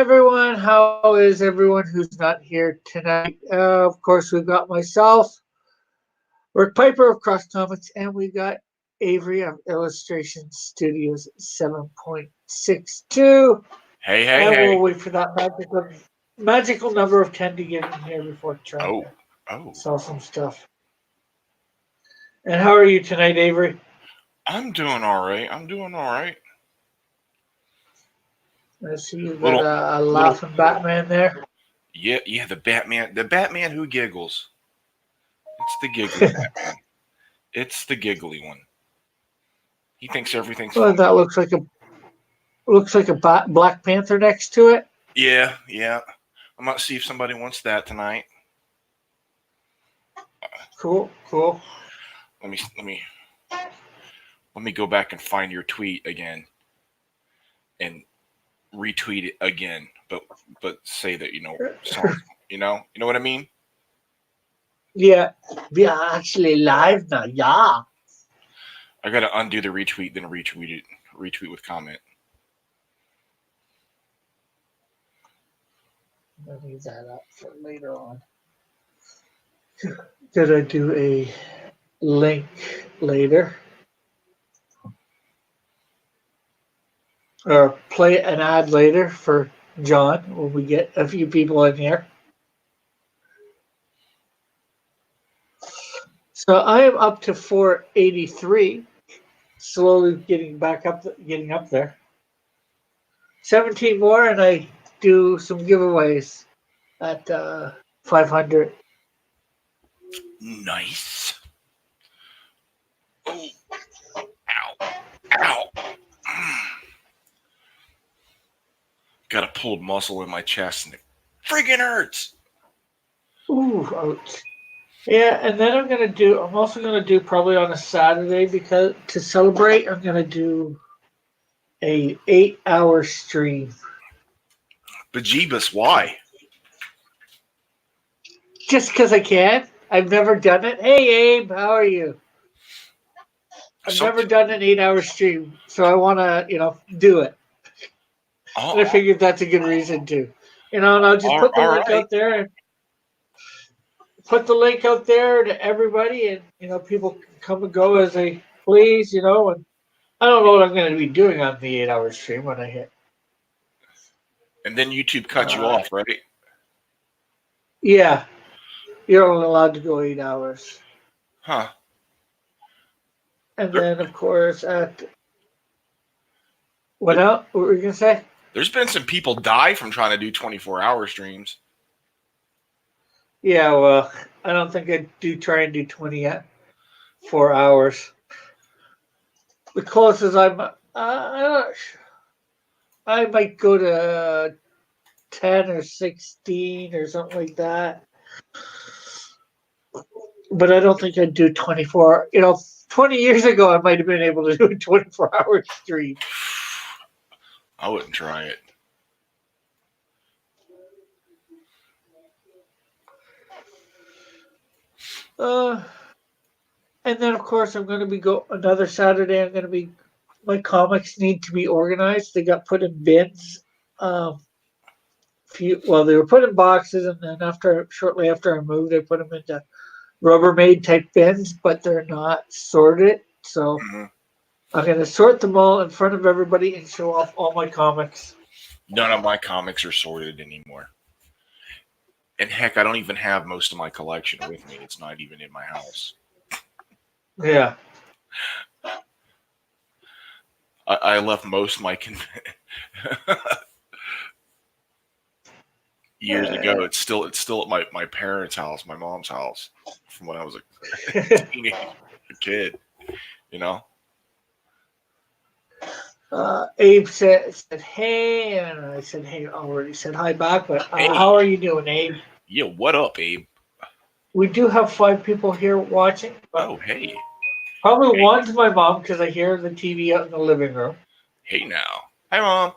everyone. How is everyone who's not here tonight? Of course, we've got myself, Rick Piper of Cross Comics, and we got Avery of Illustration Studios 7.62. Hey, hey, And we'll hey. wait for that magical number of 10 to get in here before trying Oh, to oh. sell some stuff. And how are you tonight, Avery? I'm doing all right. I see you got Little, a little. laughing Batman there. Yeah. The Batman who giggles. It's the giggly Batman. It's the giggly one. He thinks everything's Well, funny. that looks like a Black Panther next to it. Yeah. I'm gonna see if somebody wants that tonight. Cool. Let me go back and find your tweet again and retweet it again. But say that songs. You know what I mean. Yeah, we are actually live now. Yeah. I gotta undo the retweet, then retweet it. Retweet with comment. I'll leave that up for later on. Did I do a link later? Or play an ad later for John when we get a few people in here? So I am up to 483, slowly getting up there. 17 more, and I do some giveaways at 500. Nice. Oh, ow. Got a pulled muscle in my chest and it friggin' hurts. Ooh, ouch. Yeah, and then I'm also gonna do probably on a Saturday because to celebrate, I'm gonna do a 8-hour stream. Bejeebus, why? Just because I can. I've never done it. Hey Abe, how are you? I've Some, never done an 8-hour stream, so I wanna, do it. And I oh, figured that's a good reason to. And I'll just put the all link right. out there and put the link out there to everybody, and people can come and go as they please, and I don't know what I'm going to be doing on the 8-hour stream when I hit. And then YouTube cut you Uh, off, right? yeah, you're only allowed to go 8 hours, Huh. and There, then of course at what else? What were you gonna say? there's been some people die from trying to do 24-hour streams. Yeah, well, I don't think I do try and do 24 hours. The closest I might go to 10 or 16 or something like that. But I don't think I'd do 24. 20 years ago, I might have been able to do a 24-hour stream. I wouldn't try it. And then, of course, I'm going to be another Saturday. My comics need to be organized. They got put in bins. They were put in boxes, and then shortly after I moved, I put them into Rubbermaid type bins, but they're not sorted. So Mhm. I'm going to sort them all in front of everybody and show off all my comics. None of my comics are sorted anymore. And heck, I don't even have most of my collection with me. It's not even in my house. Yeah. I left most of my years ago. It's still at my parents' house, my mom's house, from when I was a teenage kid. You know. Abe said, hey, and I said, hey, already said hi back, but Hey, how are you doing, Abe? yeah. What up, Abe? We do have 5 people here watching, but Oh, hey, probably hey, one's my mom because I hear the TV out in the living room. hey. Now, hi, mom.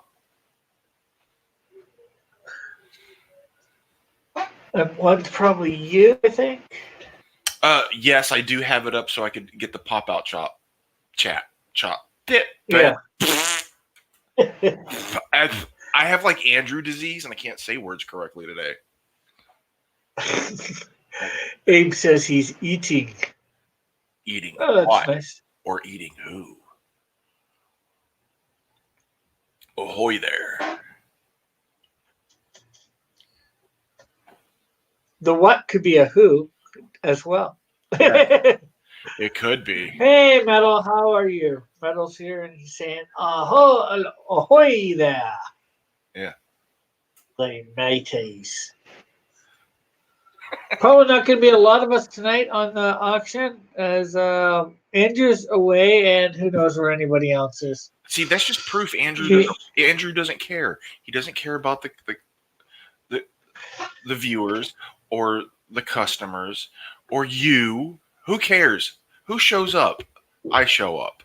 And one's probably you, I think. Yes, I do have it up so I could get the pop out chop. Dip, Yeah. I, I have like Andrew disease and I can't say words correctly today. Abe says he's eating. Eating Oh, that's what? nice. Or eating who? Ahoy there. The what could be a who as well. Yeah. It could be. Hey, Metal, how are you? Metal's here, and he's saying, ahoy there. Yeah. The mateys. Probably not going to be a lot of us tonight on the auction, as Andrew's away, and who knows where anybody else is. See, that's just proof Andrew doesn't care. He doesn't care about the viewers or the customers or you. Who cares? Who shows up? I show up.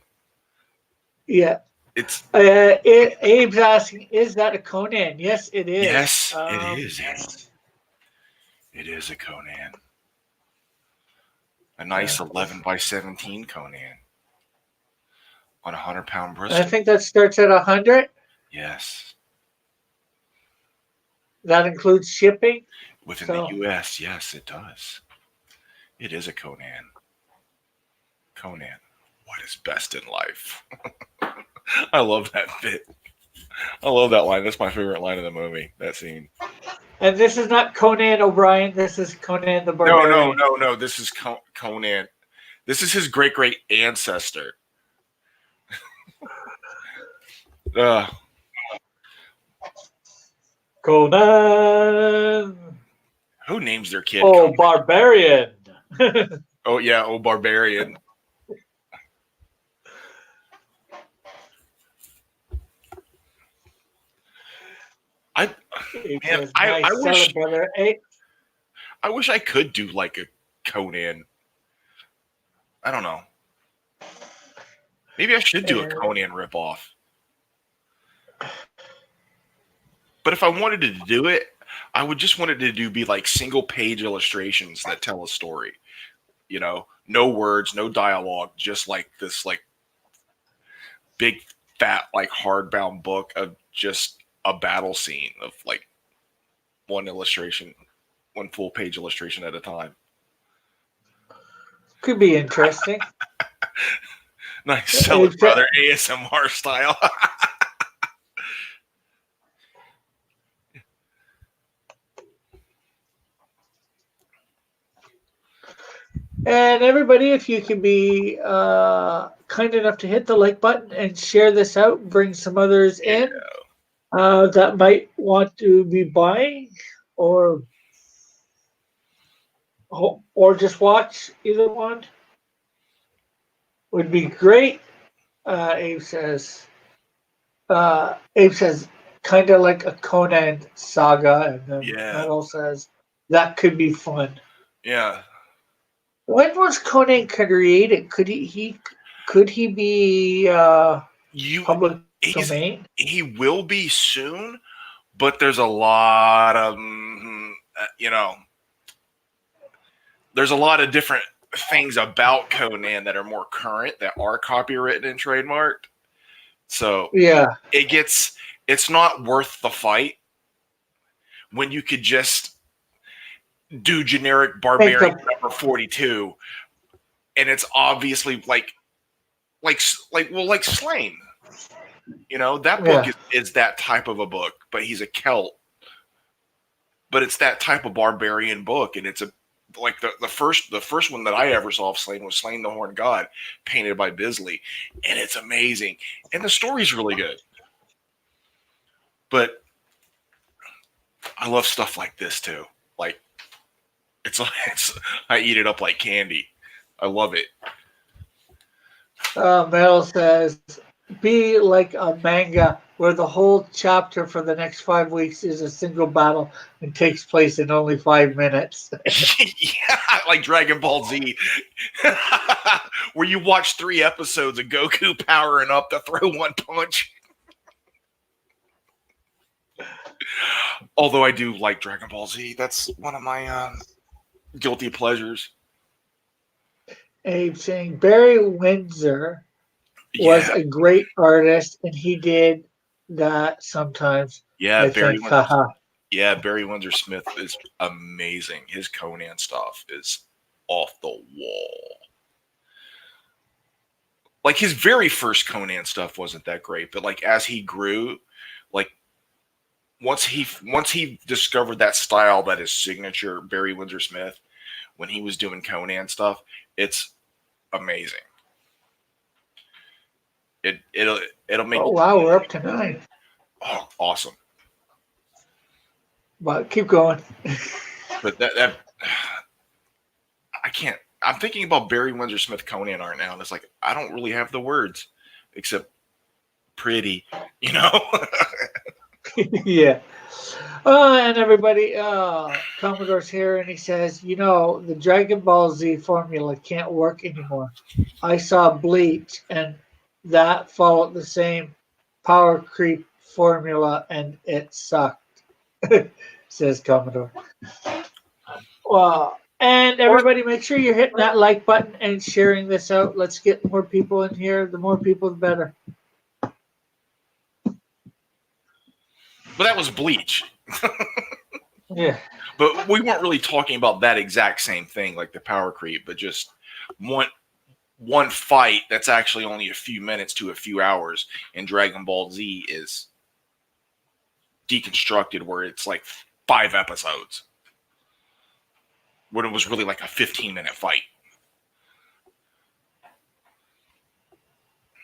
Yeah. It's Abe's asking, is that a Conan? Yes, it is. yes, it is. It is a Conan. A nice 11 by 17 Conan on a 100-pound brisket. I think that starts at 100. Yes. That includes shipping. Within the U.S., yes, it does. It is a Conan. Conan, what is best in life? I love that bit. I love that line. That's my favorite line of the movie, that scene. And this is not Conan O'Brien. This is Conan the Barbarian. No. This is Conan. This is his great ancestor. Conan. Who names their kid? Oh, Conan? Barbarian. Oh yeah, Barbarian. I wish I could do like a Conan. I don't know. Maybe I should do a Conan ripoff. But if I wanted to do it, I would just want it to be like single page illustrations that tell a story. You know, no words, no dialogue, just like this like big fat like hardbound book of just a battle scene of like one full page illustration at a time. Could be interesting. Nice, sell it, brother, ASMR style. And everybody, if you can be kind enough to hit the like button and share this out, bring some others in that might want to be buying or just watch either one, would be great. Abe says, kind of like a Conan saga, and then Metal says that could be fun. Yeah. When was Conan created? Could he be public domain? He will be soon, but there's a lot of there's a lot of different things about Conan that are more current that are copywritten and trademarked. So it's not worth the fight when you could just do generic barbarian number 42, and it's obviously like Slain. You know, that book is that type of a book, but he's a Celt. But it's that type of barbarian book, and it's like the first one that I ever saw of Slain was Slain the Horned God, painted by Bisley, and it's amazing, and the story's really good. But I love stuff like this too. Like it's I eat it up like candy. I love it. Metal says, be like a manga where the whole chapter for the next 5 weeks is a single battle and takes place in only 5 minutes. Yeah, like Dragon Ball Z, where you watch 3 episodes of Goku powering up to throw one punch. Although I do like Dragon Ball Z. That's one of my guilty pleasures. Abe saying Barry Windsor was a great artist, and he did that sometimes. Yeah, I think, haha. Barry Windsor Smith is amazing. His Conan stuff is off the wall. Like his very first Conan stuff wasn't that great, but like as he grew, like once he discovered that style that is signature Barry Windsor Smith when he was doing Conan stuff, it's amazing. It'll make Oh wow, we're up to 9. Awesome. But keep going. But that I can't. I'm thinking about Barry Windsor Smith Conan art now, and it's like I don't really have the words except pretty, you know. Yeah. And everybody, Commodore's here, and he says, the Dragon Ball Z formula can't work anymore. I saw Bleach, and that followed the same power creep formula, and it sucked, says Commodore. Well, and everybody, make sure you're hitting that like button and sharing this out. Let's get more people in here. The more people, the better. But that was Bleach. Yeah. But we weren't really talking about that exact same thing, like the power creep, but just one fight that's actually only a few minutes to a few hours in Dragon Ball Z is deconstructed, where it's like 5 episodes, when it was really like a 15-minute fight.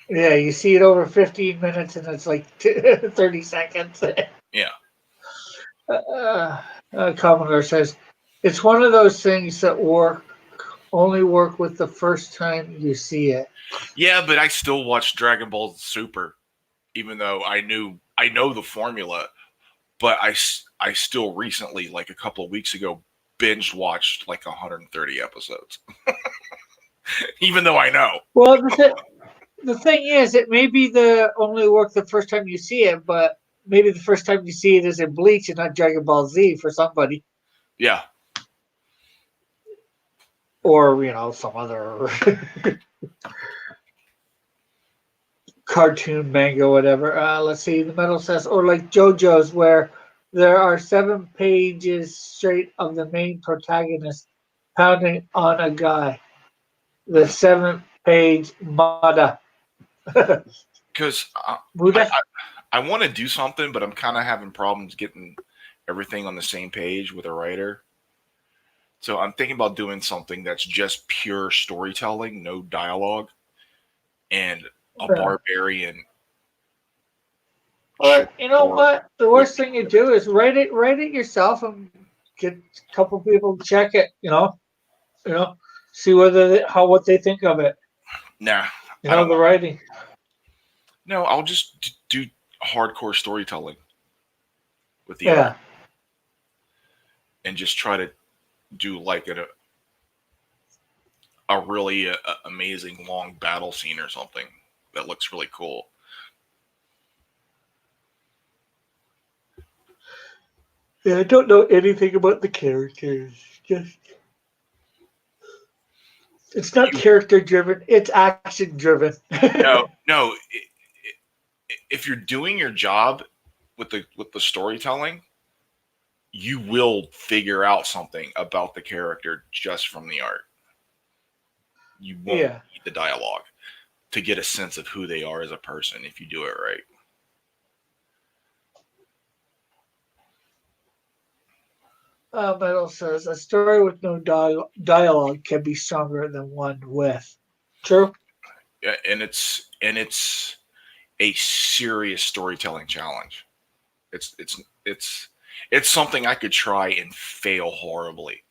Yeah, you see it over 15 minutes, and it's like 30 seconds. Yeah. Commodore says, it's one of those things that only work with the first time you see it. Yeah, but I still watch Dragon Ball Super, even though I know the formula, but I still recently, like a couple of weeks ago, binge watched like 130 episodes. Even though I know. Well, the thing is, it may be the only work the first time you see it, but maybe the first time you see it is in Bleach and not Dragon Ball Z for somebody. Yeah. Or, some other cartoon, manga, whatever. Let's see. The metal says, or like JoJo's, where there are 7 pages straight of the main protagonist pounding on a guy. The 7-page Mada. Because I want to do something, but I'm kind of having problems getting everything on the same page with a writer. So I'm thinking about doing something that's just pure storytelling, no dialogue, and a barbarian. Or you know what? The worst thing you do is write it yourself and get a couple people to check it. See what they think of it. Nah, the writing. No, I'll just do hardcore storytelling with the art, and just try to do like a really amazing long battle scene or something that looks really cool. Yeah, I don't know anything about the characters. It's not character driven. It's action driven. No. If you're doing your job with the storytelling, you will figure out something about the character just from the art. You won't need the dialogue to get a sense of who they are as a person if you do it right. Metal says, a story with no dialogue can be stronger than one with. True. Yeah, and it's a serious storytelling challenge. It's something I could try and fail horribly.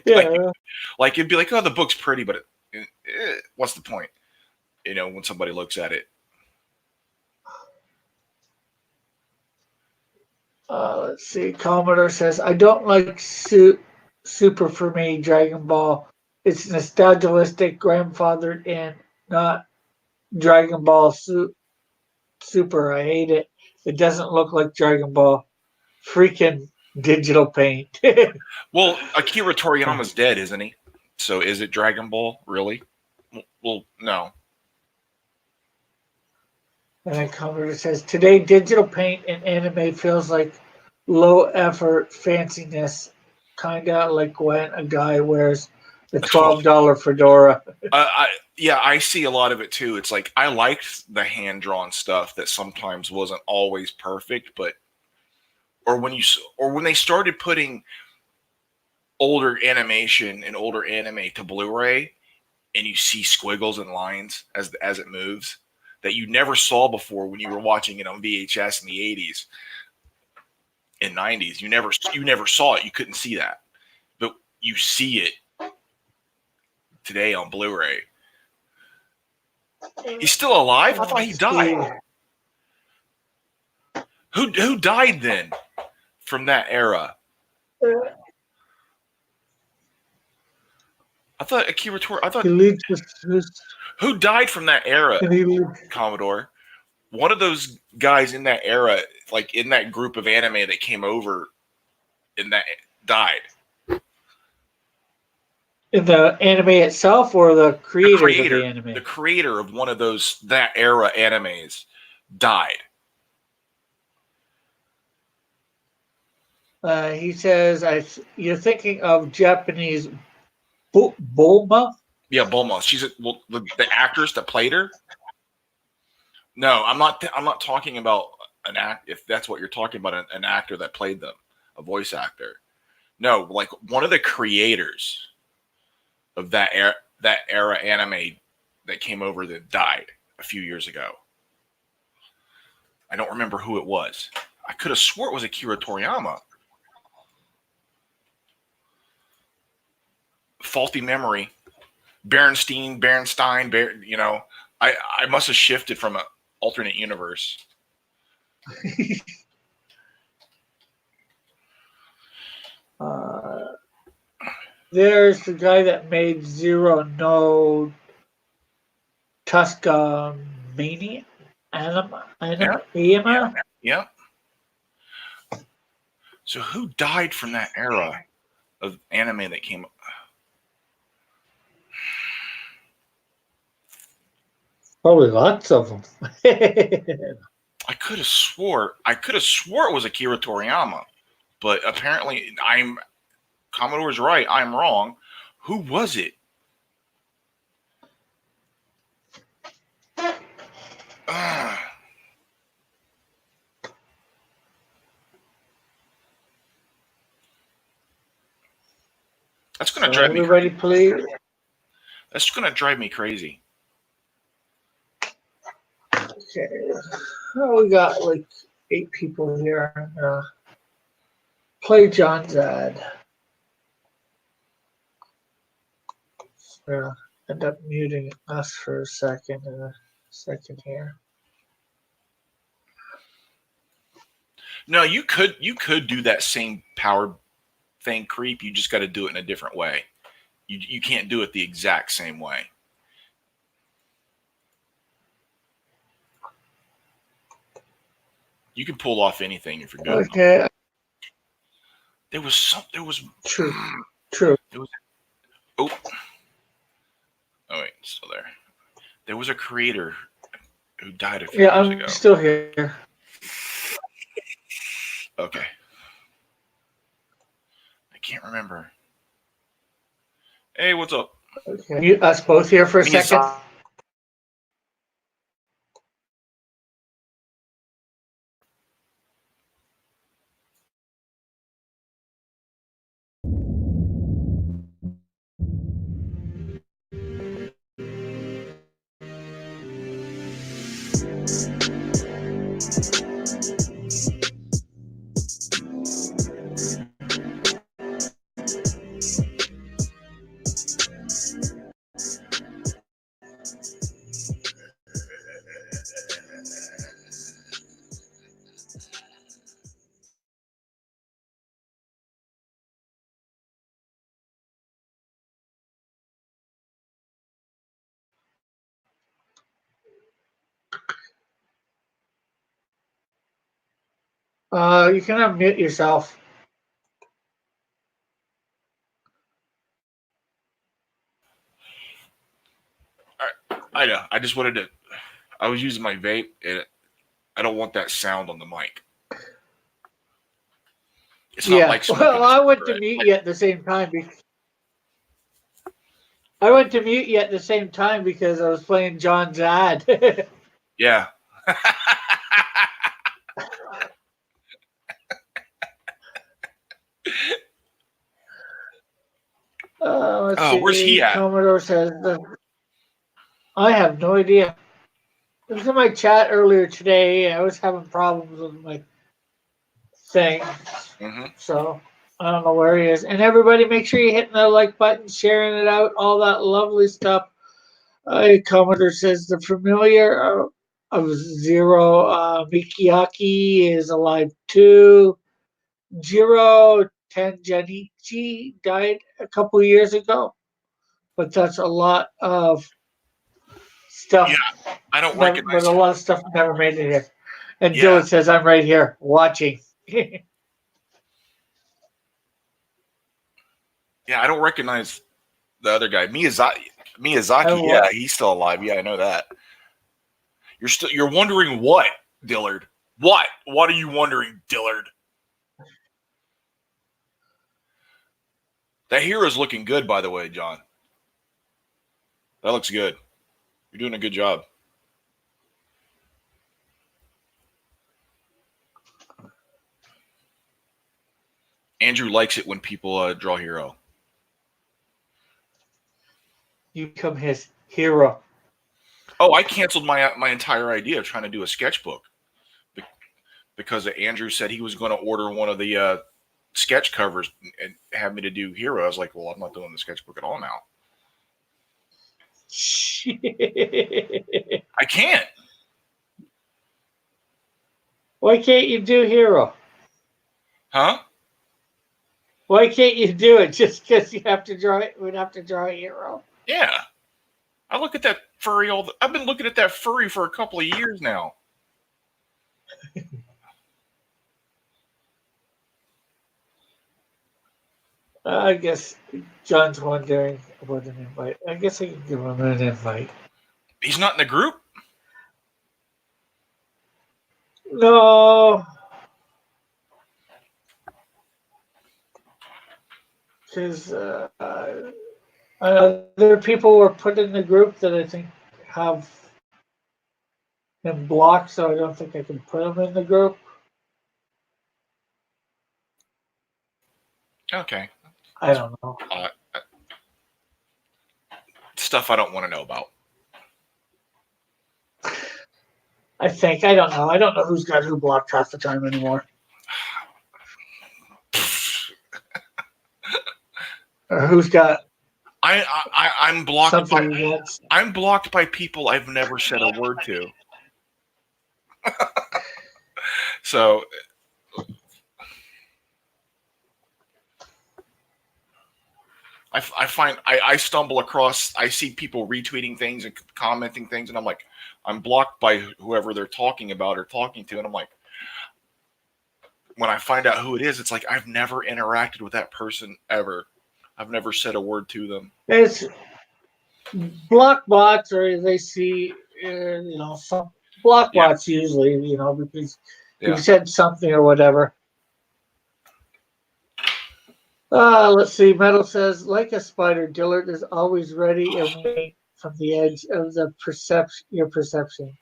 Yeah. like it'd be like, oh, the book's pretty, but what's the point? When somebody looks at it. Let's see. Commodore says, I don't like Super for me, Dragon Ball. It's nostalgic, grandfathered in, not Dragon Ball Super. I hate it. It doesn't look like Dragon Ball. Freaking digital paint. Well, Akira Toriyama's dead, isn't he? So is it Dragon Ball, really? Well, no. And then Commodore says, today digital paint in anime feels like low effort fanciness, kinda like when a guy wears the That's all. $12 fedora. Yeah, I see a lot of it too. It's like I liked the hand drawn stuff that sometimes wasn't always perfect, but or when they started putting older animation and older anime to Blu-ray, and you see squiggles and lines as it moves that you never saw before when you were watching it on VHS in the 80s and 90s. You never saw it. You couldn't see that, but you see it today on Blu-ray. He's still alive? I thought he died. Who died then from that era? I thought Akira Toriyama. I thought who died from that era? Commodore. One of those guys in that era, like in that group of anime that came over, in that died. In the anime itself, or the creators of the anime? The creator of one of those that era animes died. He says, "You're thinking of Japanese Bulma." Yeah, Bulma. She's the actress that played her. No, I'm not. I'm not talking about an act. If that's what you're talking about, an actor that played them, a voice actor. No, like one of the creators of that era anime that came over that died a few years ago. I don't remember who it was. I could have swore it was Akira Toriyama. Faulty memory. Bernstein, I must have shifted from an alternate universe. There's the guy that made Zero No Tuscamania Anima. Yeah. So who died from that era of anime that came? Probably lots of them. I could have swore it was Akira Toriyama, but apparently Commodore's right. I'm wrong. Who was it? That's gonna drive me. Everybody, please. That's gonna drive me crazy. Okay, well, we got like 8 people here. Play John's ad. End up muting us for a second. Here. No, you could do that same power thing, creep. You just got to do it in a different way. You can't do it the exact same way. You can pull off anything if you're good. Okay. There was True. There was, oh wait, still there. There was a creator who died a few years ago. I'm still here. Okay. I can't remember. Hey, what's up? Okay. Us both here for a second. You can unmute yourself. I know. I just wanted to. I was using my vape, and I don't want that sound on the mic. It's not like smoking. Well, I went to mute you at the same time. I went to mute you at the same time because I was playing John's ad. Yeah. Let's Oh, see. where's he at? Commodore says, I have no idea. It was in my chat earlier today. I was having problems with my thing. Mm-hmm. So I don't know where he is. And everybody, make sure you're hitting the like button, sharing it out, all that lovely stuff. Commodore says the familiar of Zero Mikiyaki is alive too. Jiro Tenjanichi died a couple years ago, but that's a lot of stuff. Yeah, I don't But recognize a him. lot of stuff never made it here. And Yeah. Dylan says, I'm right here watching. Yeah, I don't recognize the other guy. Miyazaki, yeah, he's still alive. Yeah, I know that. You're wondering what, Dillard? What? What are you wondering, Dillard? That hero's looking good, by the way, John. That looks good. You're doing a good job. Andrew likes it when people draw hero. You become his hero. Oh, I canceled my entire idea of trying to do a sketchbook because Andrew said he was going to order one of the sketch covers and have me to do hero. I was like, well, I'm not doing the sketchbook at all now. I can't. Why can't you do hero? Huh? Why can't you do it just because you have to draw it? We'd have to draw a hero. Yeah. I look at that furry I've been looking at that furry for a couple of years now. I guess John's wondering about an invite. I guess I can give him an invite. He's not in the group? No. Because other people were put in the group that I think have him blocked, so I don't think I can put him in the group. Okay. I don't know. Stuff I don't want to know about. I think. I don't know. I don't know who's got who blocked half the time anymore. Or who's got I'm blocked something by against. I'm blocked by people I've never said a word to. So I find I stumble across, I see people retweeting things and commenting things, and I'm like, I'm blocked by whoever they're talking about or talking to, and I'm like, when I find out who it is, it's like I've never interacted with that person ever. I've never said a word to them. It's block bots, or they see, some block bots usually, because you said something or whatever. Let's see. Metal says, like a spider, Dillard is always ready and waiting from the edge of your perception.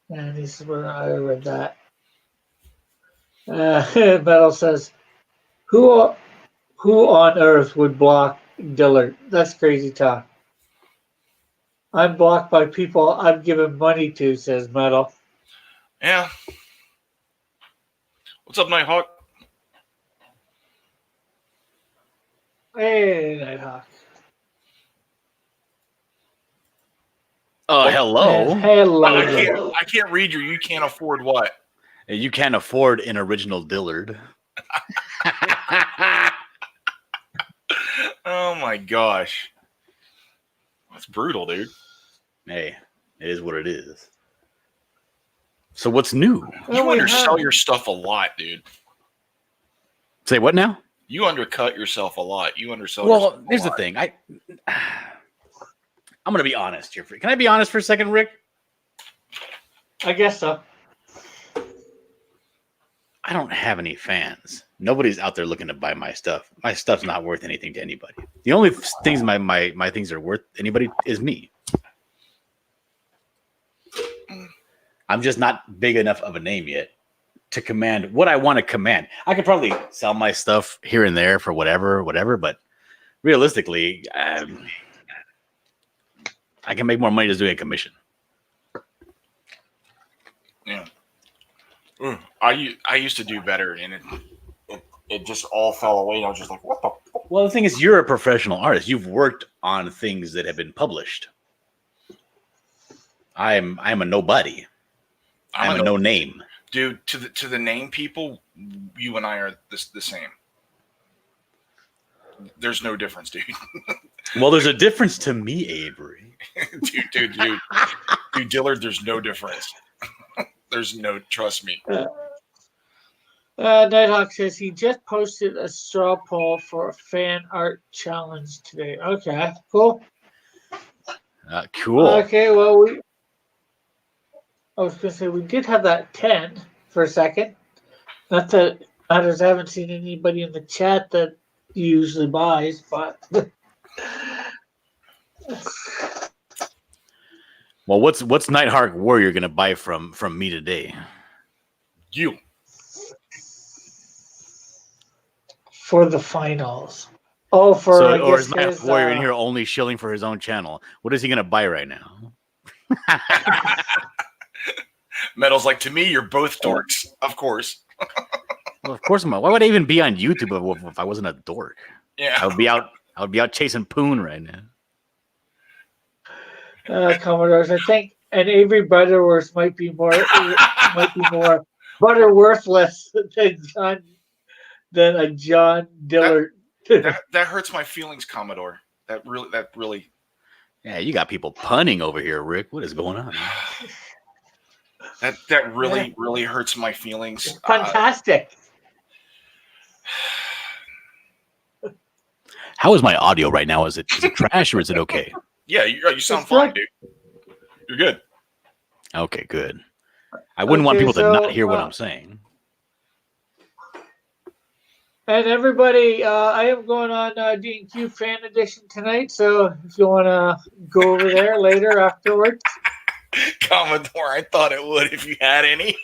And he said, well, I read that. Metal says, who on earth would block Dillard? That's crazy talk. I'm blocked by people I've given money to, says Metal. Yeah. What's up, Nighthawk? Hey, Nighthawk. Hello. Hello. I can't read you can't afford what? You can't afford an original Dillard. Oh my gosh. That's brutal, dude. Hey, it is what it is. So what's new? You undersell your stuff a lot, dude. Say what now? You undercut yourself a lot. You undersell well, yourself a here's lot. the thing. I'm going to be honest here. Can I be honest for a second, Rick? I guess so. I don't have any fans. Nobody's out there looking to buy my stuff. My stuff's not worth anything to anybody. The only things my things are worth anybody is me. I'm just not big enough of a name yet to command what I want to command. I could probably sell my stuff here and there for whatever, but realistically, I can make more money just doing a commission. Yeah. I used to do better, and it just all fell away. And I was just like, what the? Well, the thing is, you're a professional artist. You've worked on things that have been published. I'm a nobody. I'm a no name. Dude, to the name people, you and I are the same. There's no difference, dude. Well, there's a difference to me, Avery. dude, Dillard, there's no difference. There's no, trust me. Nighthawk says he just posted a straw poll for a fan art challenge today. Okay, cool. Cool. Okay, well, I was going to say we did have that 10 for a second. Not that I haven't seen anybody in the chat that usually buys, but. Well, what's Nighthawk Warrior gonna buy from me today? You. For the finals. Oh, for so, I or guess is Nighthawk his, Warrior in here only shilling for his own channel? What is he gonna buy right now? Metal's like, to me, you're both dorks. Of course. Well, of course, why would I even be on YouTube if I wasn't a dork? Yeah. I would be out chasing Poon right now. Commodores, I think, and Avery Butterworth might be more Butterworthless than a John Dillard. That hurts my feelings, Commodore. That really. Yeah, you got people punning over here, Rick. What is going on? That really hurts my feelings. It's fantastic. How is my audio right now? Is it trash or is it okay? Yeah, you sound fine, dude. You're good. Okay, good. I wouldn't want people to not hear what I'm saying. And everybody, I am going on D&Q Fan Edition tonight, so if you want to go over there later afterwards. Commodore, I thought it would if you had any.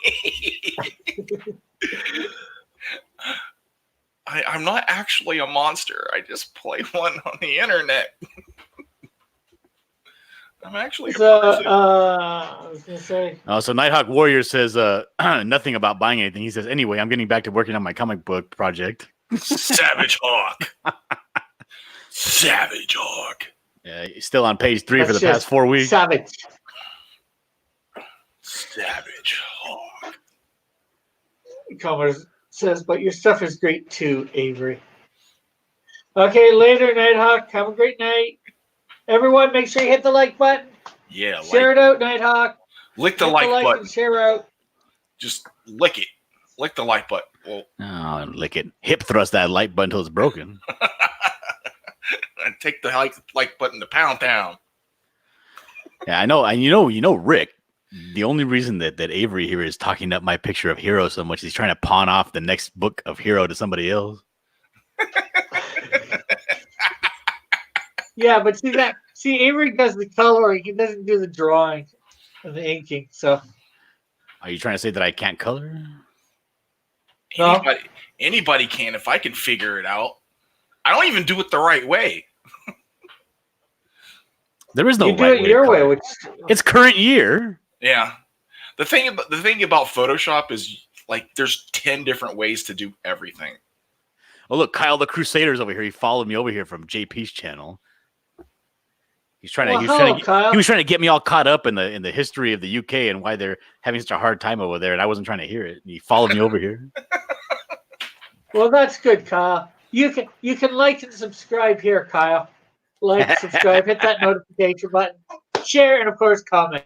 I'm not actually a monster. I just play one on the internet. I'm actually a person. I was going to say. So Nighthawk Warrior says nothing about buying anything. He says, anyway, I'm getting back to working on my comic book project. Savage Hawk. Savage Hawk. Yeah, he's still on page 3 for the past 4 weeks. Savage Hawk. Commodore says, but your stuff is great too, Avery. Okay, later, Nighthawk. Have a great night. Everyone, make sure you hit the like button. Yeah, share it out, Nighthawk. Lick the like button. And share out. Just lick it. Lick the like button. Well, oh, lick it. Hip thrust that like button until it's broken. And take the like button to Pound Town. Yeah, I know. And you know, Rick. The only reason that Avery here is talking up my picture of Hero so much, he's trying to pawn off the next book of Hero to somebody else. Yeah, but see, Avery does the coloring. He doesn't do the drawing and the inking. So, are you trying to say that I can't color? No. Anybody can if I can figure it out. I don't even do it the right way. There is no you right do it your way, which it's current year. Yeah. The thing about Photoshop is like there's 10 different ways to do everything. Oh, look, Kyle the Crusader's over here. He followed me over here from JP's channel. He was trying to get me all caught up in the history of the UK and why they're having such a hard time over there, and I wasn't trying to hear it. And he followed me over here. Well, that's good, Kyle. You can like and subscribe here, Kyle. Like, subscribe, hit that notification button, share, and of course comment.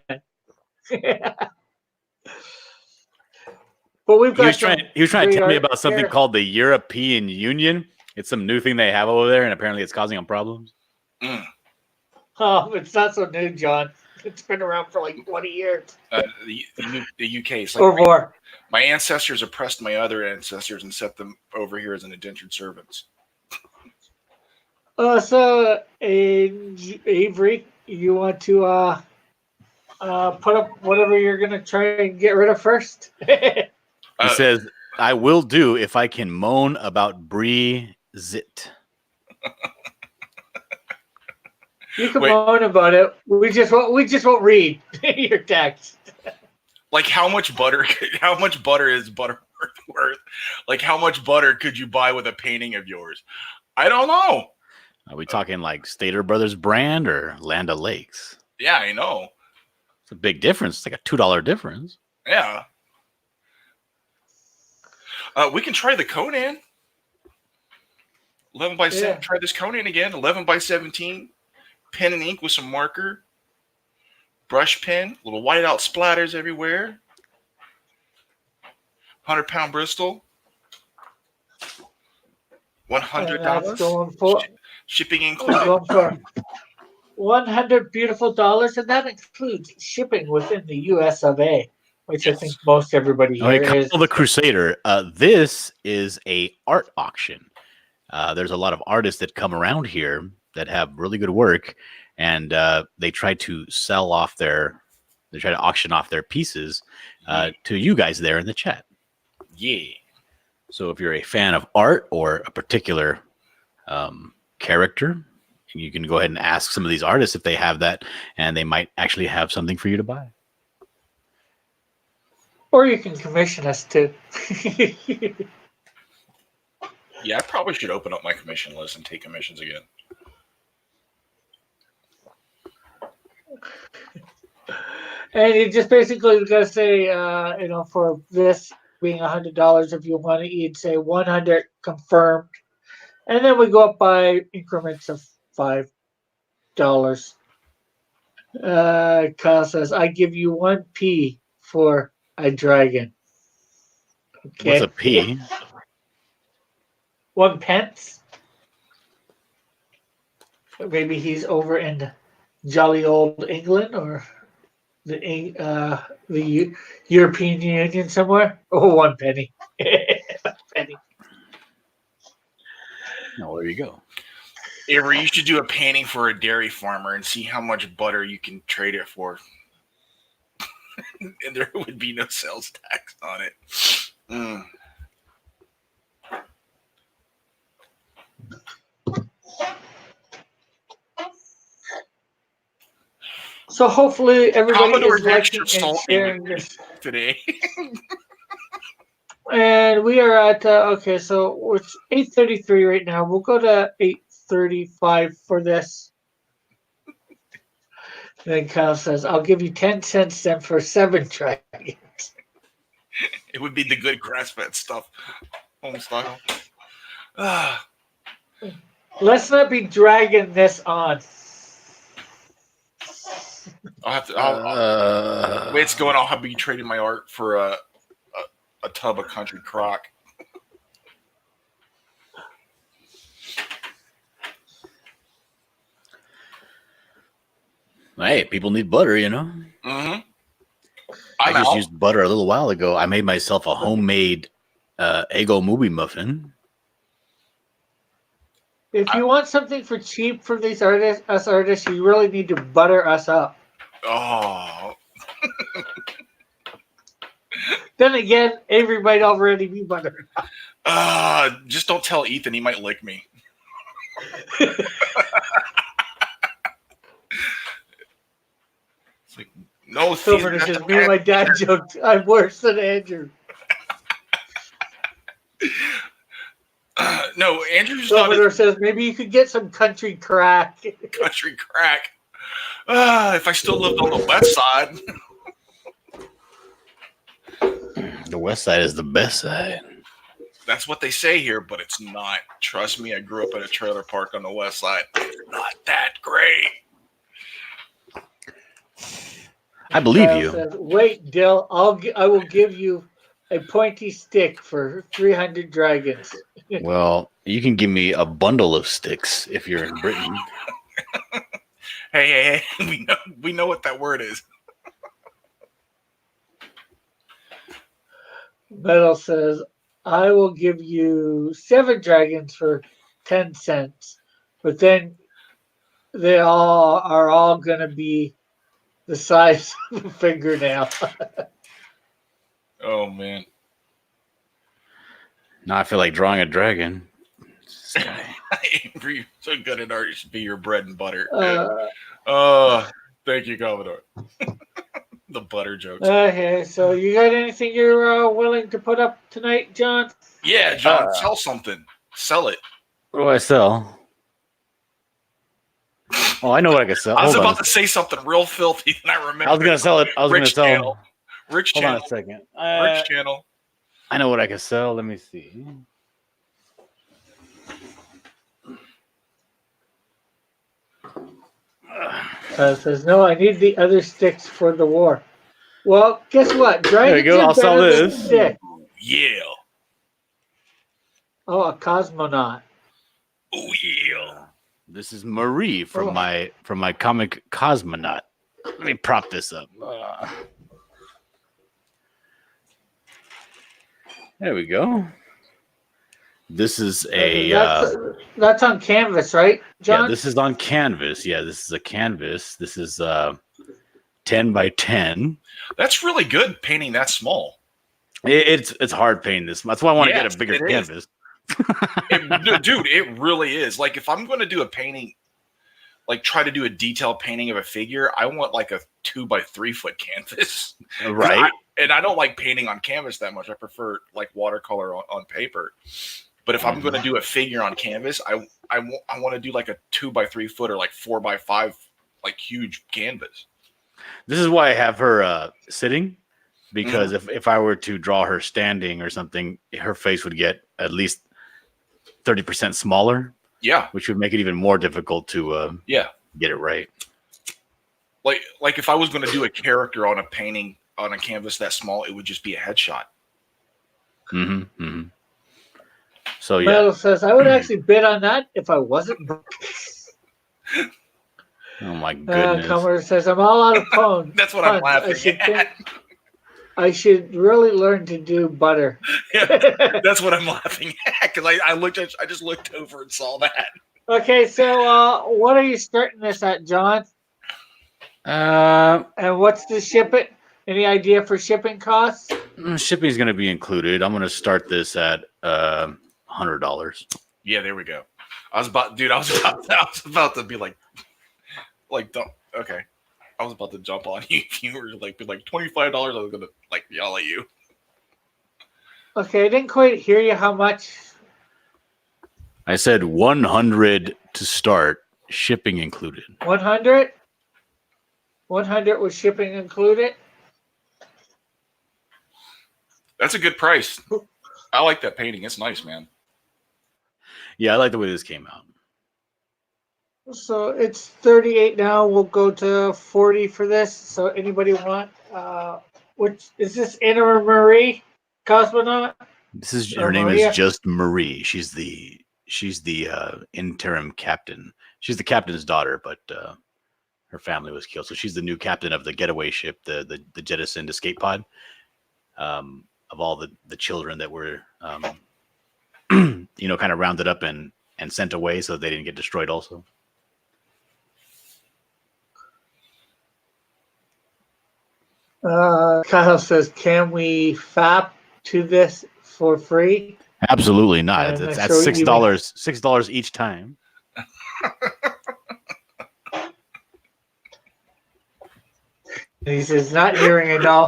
But we've got. He was trying to tell me about something called the European Union. It's some new thing they have over there, and apparently it's causing them problems. Mm. Oh, it's not so new, John. It's been around for like 20 years. The UK is like or more. My ancestors oppressed my other ancestors and set them over here as an indentured servants. So, Avery, you want to put up whatever you're going to try and get rid of first? He says, I will do if I can moan about Brexit. You can moan about it. We just won't read your text. Like how much butter is butter worth? Like how much butter could you buy with a painting of yours? I don't know. Are we talking like Stater Brothers brand or Land O'Lakes? Yeah, I know. It's a big difference. It's like a $2 difference. Yeah. We can try the Conan. 11 by 7. Try this Conan again. 11 by 17. Pen and ink with some marker. Brush pen. Little whiteout splatters everywhere. 100-pound Bristol. $100. Shipping included. For $100 beautiful, and that includes shipping within the U.S. of A. Which I think most everybody here is. The Crusader. This is a art auction. There's a lot of artists that come around here that have really good work, and they try to auction off their pieces to you guys there in the chat. Yeah. So if you're a fan of art or a particular character, you can go ahead and ask some of these artists if they have that, and they might actually have something for you to buy. Or you can commission us too. Yeah, I probably should open up my commission list and take commissions again. And you just basically gotta say, for this being $100, if you want it, you'd say 100 confirmed, and then we go up by increments of $5. Kyle says, "I give you 1p for a dragon." Okay. What's a p? 1 pence. Maybe he's over in jolly old England or the European Union somewhere. Oh, 1 penny. Penny. No, there you go. Avery, you should do a painting for a dairy farmer and see how much butter you can trade it for. And there would be no sales tax on it. So hopefully everybody Commodore is liking and sharing this today. And we are at so it's 8:33 right now. We'll go to 8:35 for this. Then Kyle says, "I'll give you 10 cents then for 7 dragons." It would be the good grass-fed stuff, home style. Let's not be dragging this on. I'll have to. The way it's going, I'll be trading my art for a tub of country crock. Hey, people need butter, you know. Mm-hmm. I just used butter a little while ago. I made myself a homemade Eggo movie muffin. If you want something for cheap from these artists, you really need to butter us up. Oh. Then again, Avery might already be buttered up. Just don't tell Ethan. He might lick me. It's like, no, Silver says, me and my dad joked, I'm worse than Andrew. No, Andrew's Silver says, maybe you could get some country crack. Country crack. If I still lived on the west side. The west side is the best side. That's what they say here, but it's not. Trust me, I grew up in a trailer park on the west side. It's not that great. I believe you. Says, wait, Dill, I will give you a pointy stick for 300 dragons. Well, you can give me a bundle of sticks if you're in Britain. Hey, we know what that word is. Metal says, I will give you 7 dragons for 10 cents. But then they are all going to be the size of a fingernail. Oh, man. Now I feel like drawing a dragon. You're so good at art. It should be your bread and butter. Thank you, Commodore. The butter jokes. Okay, so you got anything you're willing to put up tonight, John? Yeah, John, sell something. Sell it. What do I sell? Oh, I know what I can sell. I was about to say something real filthy, and I remember. I was going to sell it. I was going to sell. Channel. Rich Hold channel. on a second. Rich channel. I know what I can sell. Let me see. Says, no, I need the other sticks for the war. Well, guess what? There you go. I'll sell this. Yeah. Oh, a cosmonaut. Oh, yeah. This is Marie from my comic Cosmonaut. Let me prop this up. There we go. This is a that's on canvas, right, John? Yeah, this is on canvas. Yeah, this is a canvas. This is 10 by 10. That's really good painting that small. It's hard painting this. That's why I want to get a bigger canvas. Dude, it really is. Like, if I'm going to do a painting, like try to do a detailed painting of a figure, I want like a 2 by 3 foot canvas. Right. And I don't like painting on canvas that much. I prefer like watercolor on paper. But if I'm going to do a figure on canvas, I want to do like a 2 by 3 foot or like 4 by 5, like huge canvas. This is why I have her sitting, because if I were to draw her standing or something, her face would get at least 30% smaller. Yeah, which would make it even more difficult to get it right. Like if I was going to do a character on a painting on a canvas that small, it would just be a headshot. Mm-hmm. Mm-hmm. So yeah, Metal says I would actually bid on that if I wasn't broke. Oh my goodness! Commodore says I'm all out of pone. That's what I'm laughing at. I should really learn to do butter. Yeah, that's what I'm laughing at because I just looked over and saw that. Okay, so what are you starting this at, John? And what's the shipping? Any idea for shipping costs? Shipping is going to be included. I'm going to start this at $100. Yeah, there we go. I was about to be like, okay. I was about to jump on you if you were like $25. I was gonna like yell at you. Okay, I didn't quite hear you. How much? I said 100 to start, shipping included. 100. 100 with shipping included. That's a good price. I like that painting. It's nice, man. Yeah, I like the way this came out. So it's 38 now. We'll go to 40 for this. So anybody want? Which is this Anna Marie Cosmonaut? This is her name is just Marie. She's the interim captain. She's the captain's daughter, but her family was killed. So she's the new captain of the getaway ship, the jettisoned escape pod. Of all the children that were kind of rounded up and sent away so they didn't get destroyed also. Kyle says, can we FAP to this for free? Absolutely not. That's $6. $6 each time. He says, not hearing a no.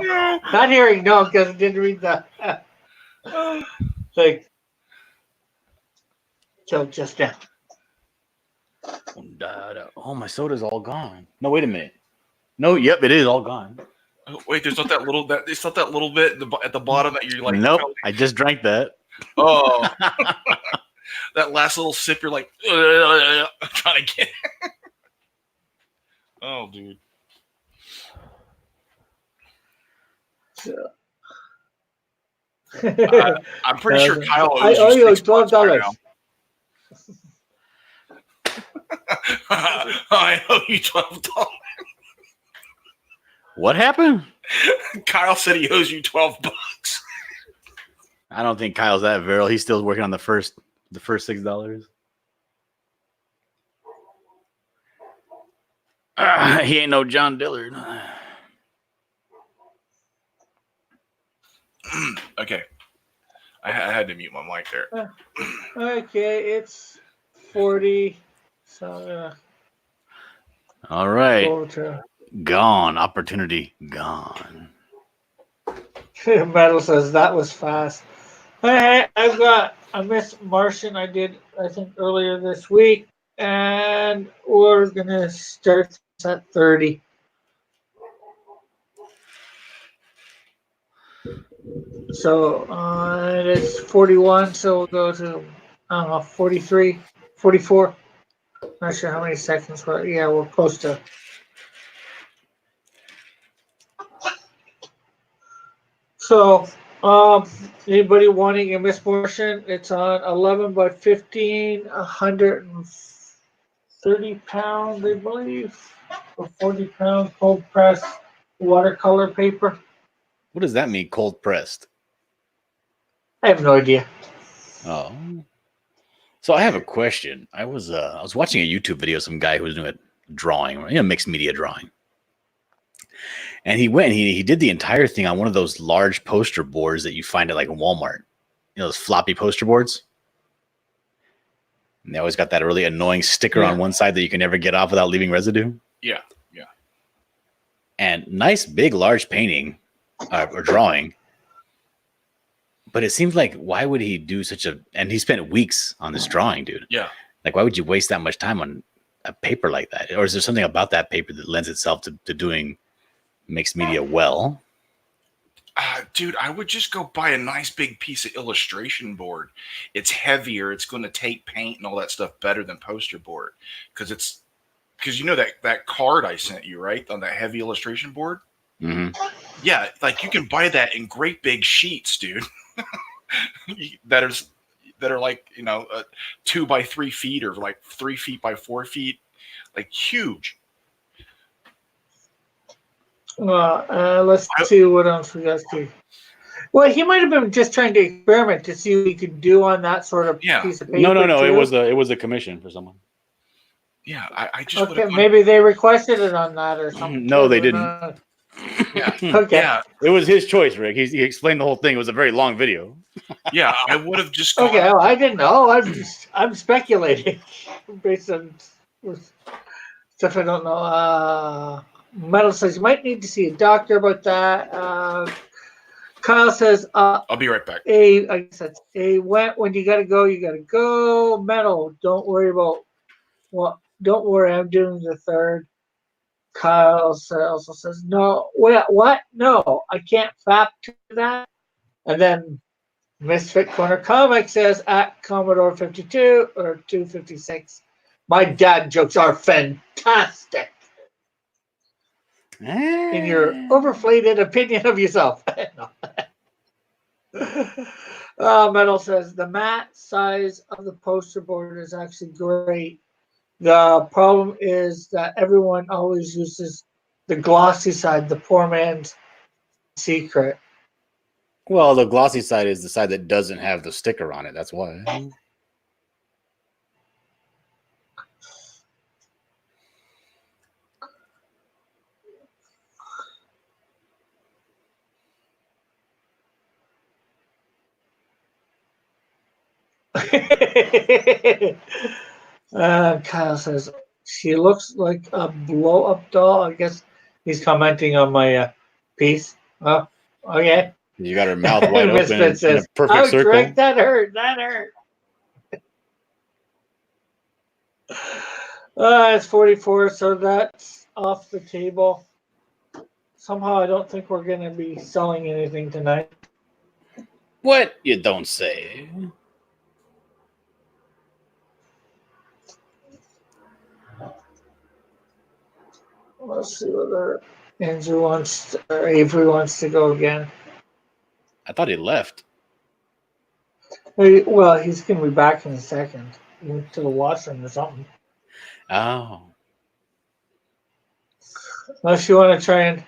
Not hearing no because I didn't read the like joke just now. Oh, my soda's all gone. No, wait a minute. No, yep, it is all gone. Oh, wait, there's not that little bit at the bottom that you're like. Nope, I just drank that. Oh, that last little sip, you're like trying to get. Oh, dude. I'm pretty sure Kyle owes you $12. I owe you $12. What happened? Kyle said he owes you $12. I don't think Kyle's that virile. He's still working on the first $6. He ain't no John Dillard. Okay. I had to mute my mic there. Okay, it's 40. So all right. go to Gone. Opportunity gone. Metal says that was fast. Hey, I've got a Miss Martian I did, I think, earlier this week, and we're going to start at 30. So it's 41, so we'll go to, I don't know, 43, 44. Not sure how many seconds, but yeah, we're close to. So, anybody wanting a Miss Martian? It's on 11 by 15, 130 pounds, I believe, or 40 pounds cold press watercolor paper. What does that mean, cold pressed? I have no idea. Oh. So I have a question. I was watching a YouTube video of some guy who was doing a drawing, mixed media drawing. And he went and he did the entire thing on one of those large poster boards that you find at like Walmart. Those floppy poster boards. And they always got that really annoying sticker on one side that you can never get off without leaving residue. Yeah. And nice, big, large painting or drawing. But it seems like, why would he do and he spent weeks on this drawing, dude. Yeah. Like, why would you waste that much time on a paper like that? Or is there something about that paper that lends itself to doing mixed media well? Dude, I would just go buy a nice big piece of illustration board. It's heavier. It's going to take paint and all that stuff better than poster board. Because that card I sent you, right? On that heavy illustration board. Mm-hmm. Yeah. Like you can buy that in great big sheets, dude. that are like, 2 by 3 feet or like 3 feet by 4 feet. Like huge. Let's see what else we got to. Well, he might have been just trying to experiment to see what he could do on that sort of piece of paper. No. It was a commission for someone. Yeah, I just maybe they requested it on that or something. No, they didn't. Yeah. Okay. Yeah. It was his choice, Rick. He explained the whole thing. It was a very long video. Yeah, I would have just gone. Okay, well, I didn't know. I'm speculating based on stuff I don't know. Metal says you might need to see a doctor about that. Kyle says, I'll be right back. I guess that's when you gotta go, you gotta go. Metal, don't worry about don't worry, I'm doing the third. Kyle also says, no, what? No, I can't fap to that. And then Misfit Corner Comic says at Commodore 52 or 256. My dad jokes are fantastic. In your overflated opinion of yourself. Metal says the matte size of the poster board is actually great. The problem is that everyone always uses the glossy side, the poor man's secret. Well, the glossy side is the side that doesn't have the sticker on it. That's why. Kyle says she looks like a blow-up doll. I guess he's commenting on my piece. Oh, okay. You got her mouth wide open says, in a perfect circle. Correct, that hurt. That hurt. It's 44, so that's off the table. Somehow I don't think we're going to be selling anything tonight. What? You don't say. Let's see whether Andrew or Avery wants to go again. I thought he left. Well, he's going to be back in a second. He went to the washroom or something. Oh. Unless you want to try and...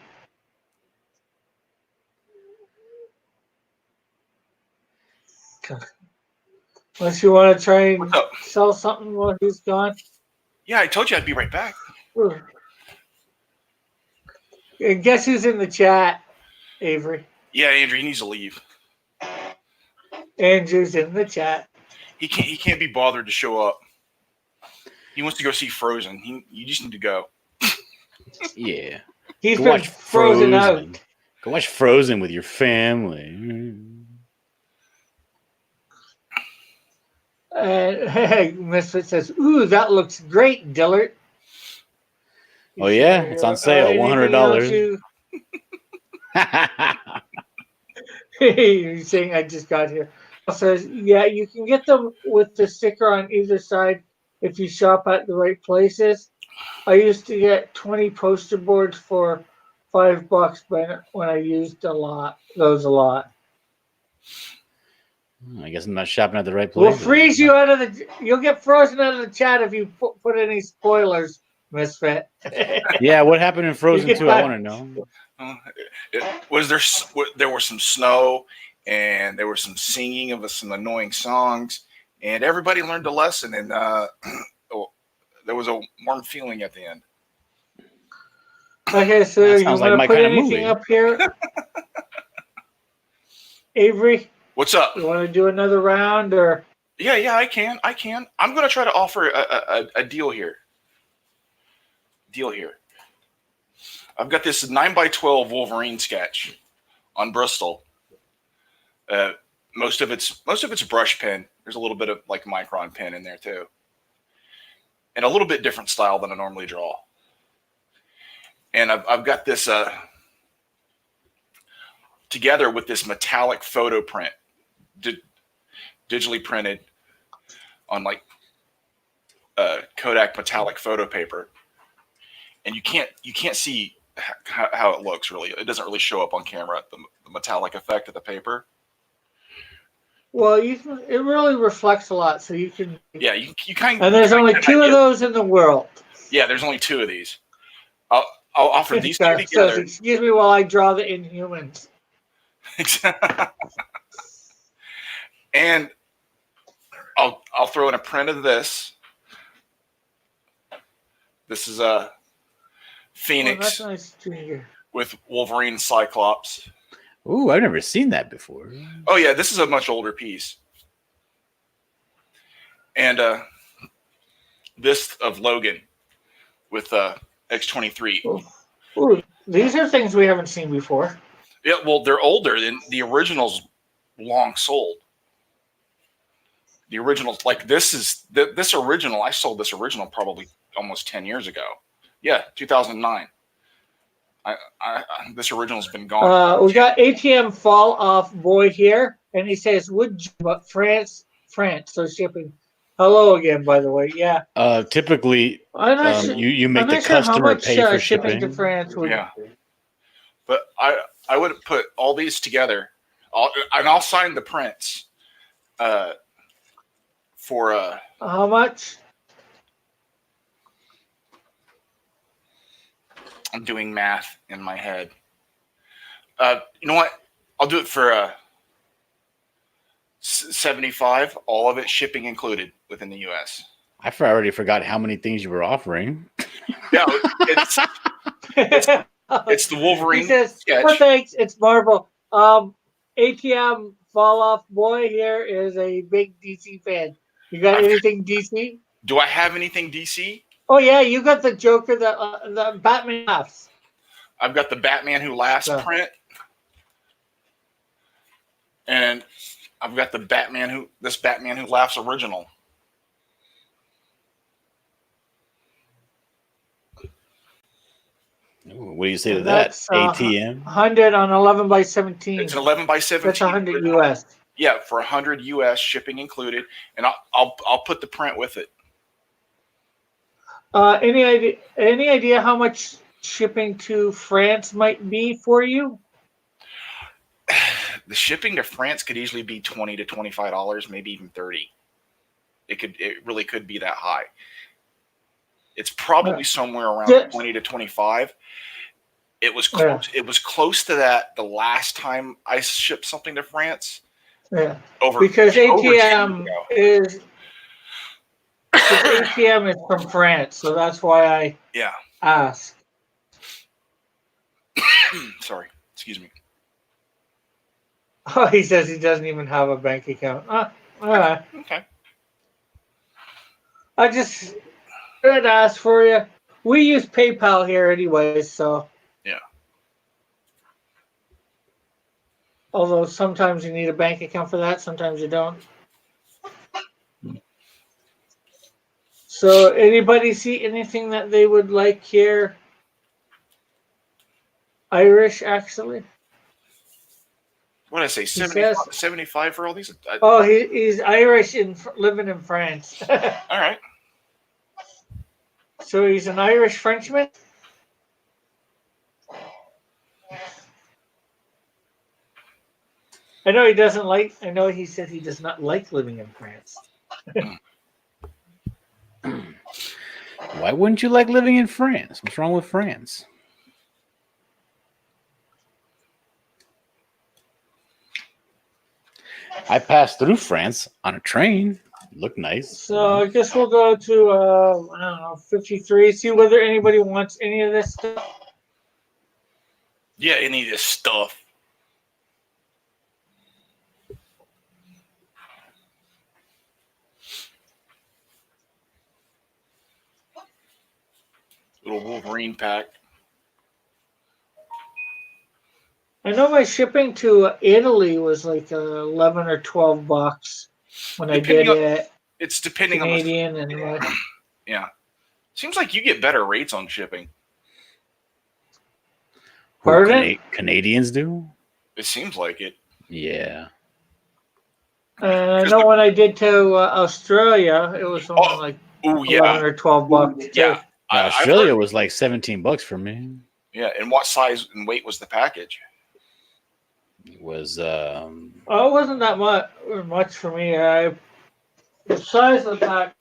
Unless you want to try and sell something while he's gone. Yeah, I told you I'd be right back. And guess who's in the chat, Avery? Yeah, Andrew, he needs to leave. Andrew's in the chat. He can't be bothered to show up. He wants to go see Frozen. You just need to go. Yeah. He's been frozen out. Go watch Frozen with your family. Misfit says, "Ooh, that looks great, Dillard." Oh yeah, it's on sale, $100. He's saying I just got here. It says, yeah, you can get them with the sticker on either side if you shop at the right places. I used to get 20 poster boards for $5 when I used those a lot. I guess I'm not shopping at the right place. We'll freeze you out of you'll get frozen out of the chat if you put any spoilers, Misfit. Yeah, what happened in Frozen 2? I want to know. There was some snow, and there was some singing of some annoying songs, and everybody learned a lesson, and there was a warm feeling at the end. Okay, so you want to put anything up here? Avery? What's up? You want to do another round, or? Yeah, I can. I'm going to try to offer a deal here. I've got this 9x12 Wolverine sketch on Bristol. Most of it's brush pen. There's a little bit of like micron pen in there too, and a little bit different style than I normally draw. And I've got this together with this metallic photo print, digitally printed on like Kodak metallic photo paper, and you can't see how it looks really. It doesn't really show up on camera, the metallic effect of the paper. Well, it really reflects a lot, so you can. Yeah, you kind. And there's only 2 of those in the world. Yeah, there's only 2 of these. I'll offer these 2 together. So, excuse me while I draw the Inhumans. And I'll throw in a print of this. This is a Phoenix that's nice with Wolverine and Cyclops. Ooh, I've never seen that before. Oh yeah, this is a much older piece. And this of Logan with X-23. Ooh, these are things we haven't seen before. Yeah, well, they're older than the originals. Long sold. The originals, like this original. I sold this original probably almost 10 years ago. Yeah, 2009. This original's been gone. We got ATM Fall Off Boy here, and he says, "Would you, but France, so shipping." Hello again, by the way. Yeah. Typically, you make the customer pay for shipping to France. Yeah. But I would put all these together, I'll sign the prints. For how much? I'm doing math in my head. You know what? I'll do it for $75. All of it shipping included within the U.S. I already forgot how many things you were offering. Yeah, it's the Wolverine. He says, sketch. "Oh, thanks. It's Marvel." ATM Fall Off Boy here is a big DC fan. You got anything DC? Do I have anything DC? Oh yeah, you got the Joker, the Batman laughs. I've got the Batman Who Laughs print, and I've got the Batman Who Laughs original. Ooh, what do you say to that? ATM 100 on 11x17. It's an 11x17. That's 100 US. Yeah, for 100 US, shipping included, and I'll put the print with it. Any idea how much shipping to France might be for you? The shipping to France could easily be $20 to $25, maybe even $30. It really could be that high. It's probably somewhere around 20 to 25. It was close. It was close to that the last time I shipped something to France. Yeah. over Because over 2 years ATM ago. is ATM is from France, so that's why I asked. Sorry, excuse me. Oh, he says he doesn't even have a bank account. All right. Okay. I just had asked for you. We use PayPal here anyway, so. Yeah. Although sometimes you need a bank account for that, sometimes you don't. So, anybody see anything that they would like here? Irish, actually. What did I say? 75 for all these? He's Irish and living in France. All right. So he's an Irish Frenchman? I know he said he does not like living in France. Why wouldn't you like living in France? What's wrong with France? I passed through France on a train. It looked nice. So I guess we'll go to I don't know, 53. See whether anybody wants any of this stuff. Yeah, any of this stuff. Little Wolverine pack. I know my shipping to Italy was like 11 or 12 bucks when I did it. It's depending Canadian on and yeah. Seems like you get better rates on shipping. Canadians do? It seems like it. Yeah. I know when I did to Australia, it was only like 11 or 12 bucks. Yeah. Australia was like $17 for me. Yeah. And what size and weight was the package? It was it wasn't that much for me. The size of the pack.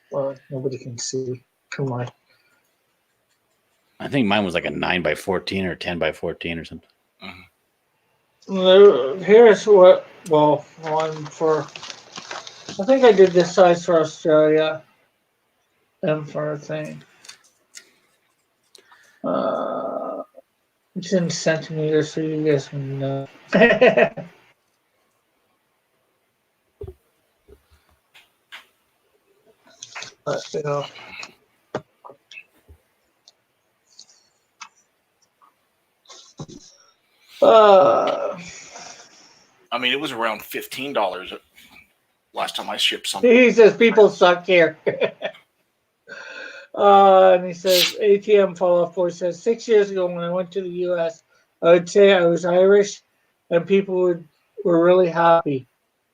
Well, nobody can see. Come on. I think mine was like a 9x14 or 10x14 or something. Mm-hmm. Here's one for. I think I did this size for Australia. And for a thing. It's in centimeters, so you guys can know. But, you know. I mean, it was around $15 last time I shipped something. He says people suck here. And he says ATM fall off boy says 6 years ago when I went to the US, I would say I was Irish and people were really happy.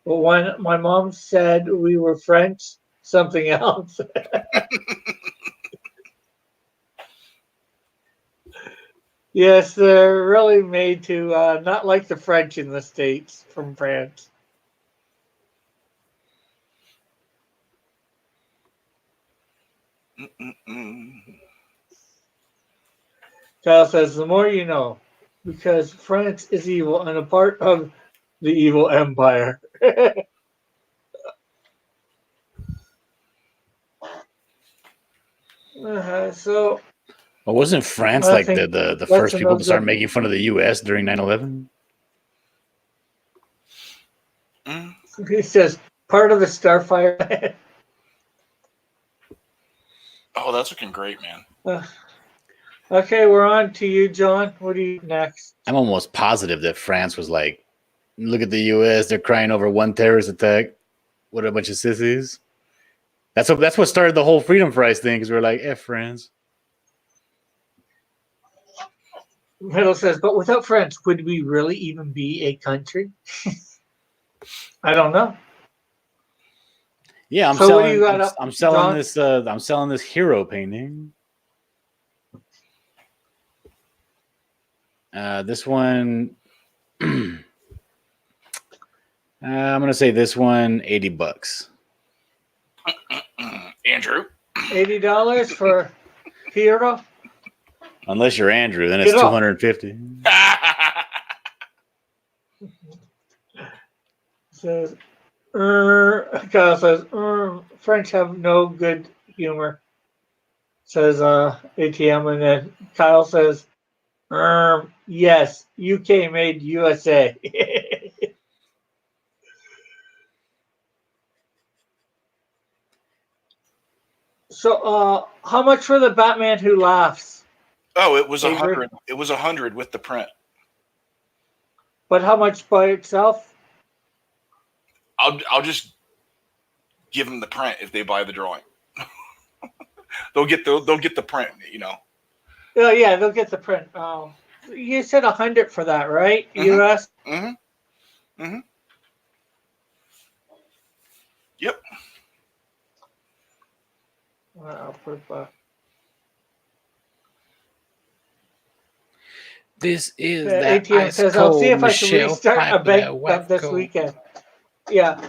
But when my mom said we were French, something else. Yes, they're really made to not like the French in the States from France. Kyle says, the more you know, because France is evil and a part of the evil empire. So. Well, wasn't France like the first people to start making fun of the U.S. during 9/11? He says, part of the Starfire. Oh, that's looking great, man. Okay, we're on to you, John. What do you next? I'm almost positive that France was like, look at the U.S. They're crying over one terrorist attack. What a bunch of sissies. That's what started the whole freedom prize thing, because we were like, F France. Middle says, but without France, would we really even be a country? I don't know. Yeah, I'm selling this hero painting. This one, I'm gonna say this one $80. Andrew, $80 for hero. Unless you're Andrew, then it's $250. Says, Kyle says, French have no good humor. Says ATM, and then Kyle says, yes, UK made USA. So, how much for the Batman Who Laughs? Oh, it was Avery? 100. It was 100 with the print. But how much by itself? I'll just give them the print if they buy the drawing. they'll get the print, you know. Oh yeah, they'll get the print. You said 100 for that, right? Mm-hmm. US. Mm-hmm. Mm-hmm. Yep. I'll put back. This is The that ATM ice says, cold I'll see if Michelle I can restart a bank Pfeiffer this cold. weekend. Yeah.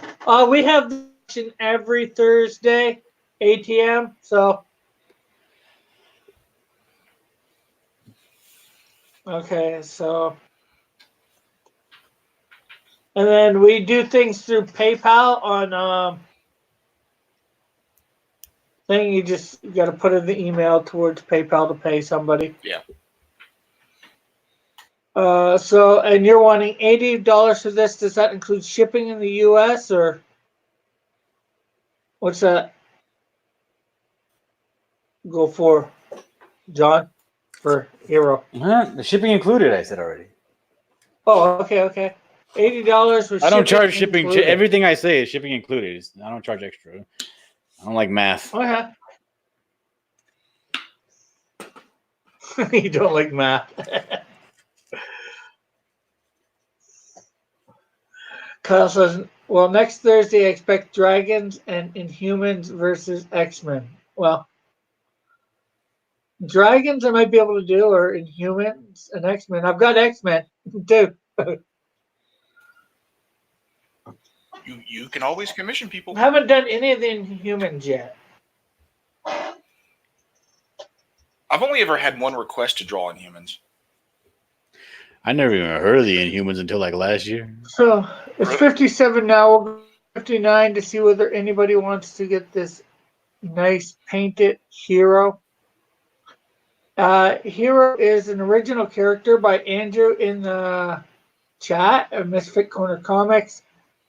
We have this every Thursday, ATM. So, okay. So, and then we do things through PayPal on thing. You just got to put in the email towards PayPal to pay somebody. Yeah. So, and you're wanting $80 for this. Does that include shipping in the US or what's that go for, John? For Hero. The shipping included, I said already. Oh, okay. $80 for shipping. I don't charge shipping. included. Everything I say is shipping included. I don't charge extra. I don't like math. Okay. You don't like math. Kyle says, well, next Thursday I expect Dragons and Inhumans versus X-Men. Well, Dragons I might be able to do, or Inhumans and X-Men. I've got X-Men too. You can always commission people. I haven't done any of the Inhumans yet. I've only ever had one request to draw Inhumans. I never even heard of the Inhumans until like last year. So it's 57 now. We'll go 59 to see whether anybody wants to get this nice painted Hero. Hero is an original character by Andrew in the chat of Misfit Corner Comics.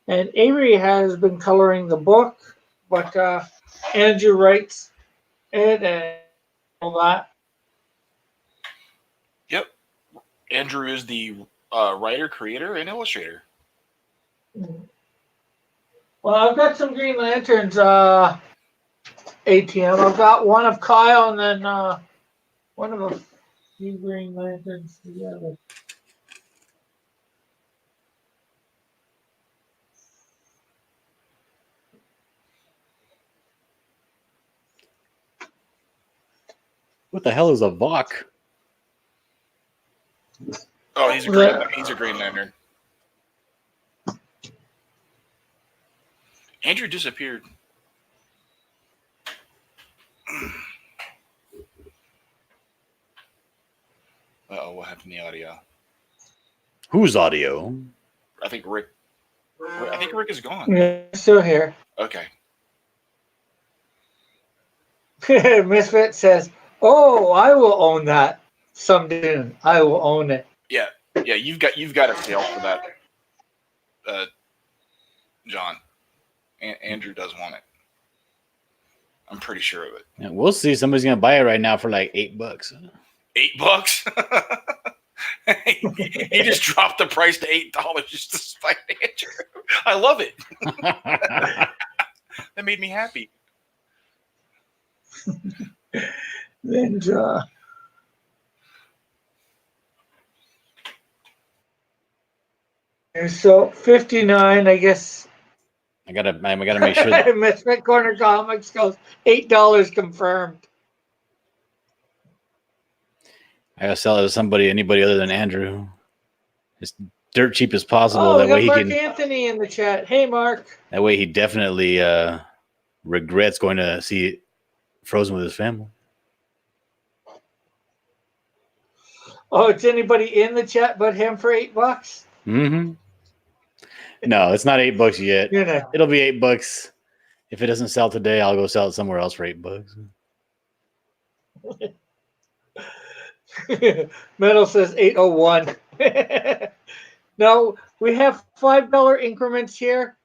And Avery has been coloring the book, but Andrew writes it and all that. Yep. Andrew is the writer, creator, and illustrator. Well, I've got some Green Lanterns ATM. I've got one of Kyle and then one of a few Green Lanterns together. What the hell is a Vok? Oh, he's a Green Lantern. Andrew disappeared. What happened to the audio? Whose audio? I think Rick is gone. Yeah, still here. Okay. Misfit says, "Oh, I will own that someday. I will own it." Yeah. You've got a sale for that, John. Andrew does want it. I'm pretty sure of it. Yeah, we'll see. Somebody's gonna buy it right now for like $8. $8? He just dropped the price to $8 just to spite Andrew. I love it. That made me happy. Then so 59, I guess. I gotta make sure that Misfit Corner Comics goes $8 confirmed. I gotta sell it to anybody other than Andrew. As dirt cheap as possible. Oh, That we way got he Mark can. Anthony in the chat. Hey, Mark. That way he definitely regrets going to see Frozen with his family. Oh, it's anybody in the chat but him for $8? Mm-hmm. No, it's not $8 yet. You know. It'll be $8. If it doesn't sell today, I'll go sell it somewhere else for $8. Metal says 801. No, we have $5 increments here.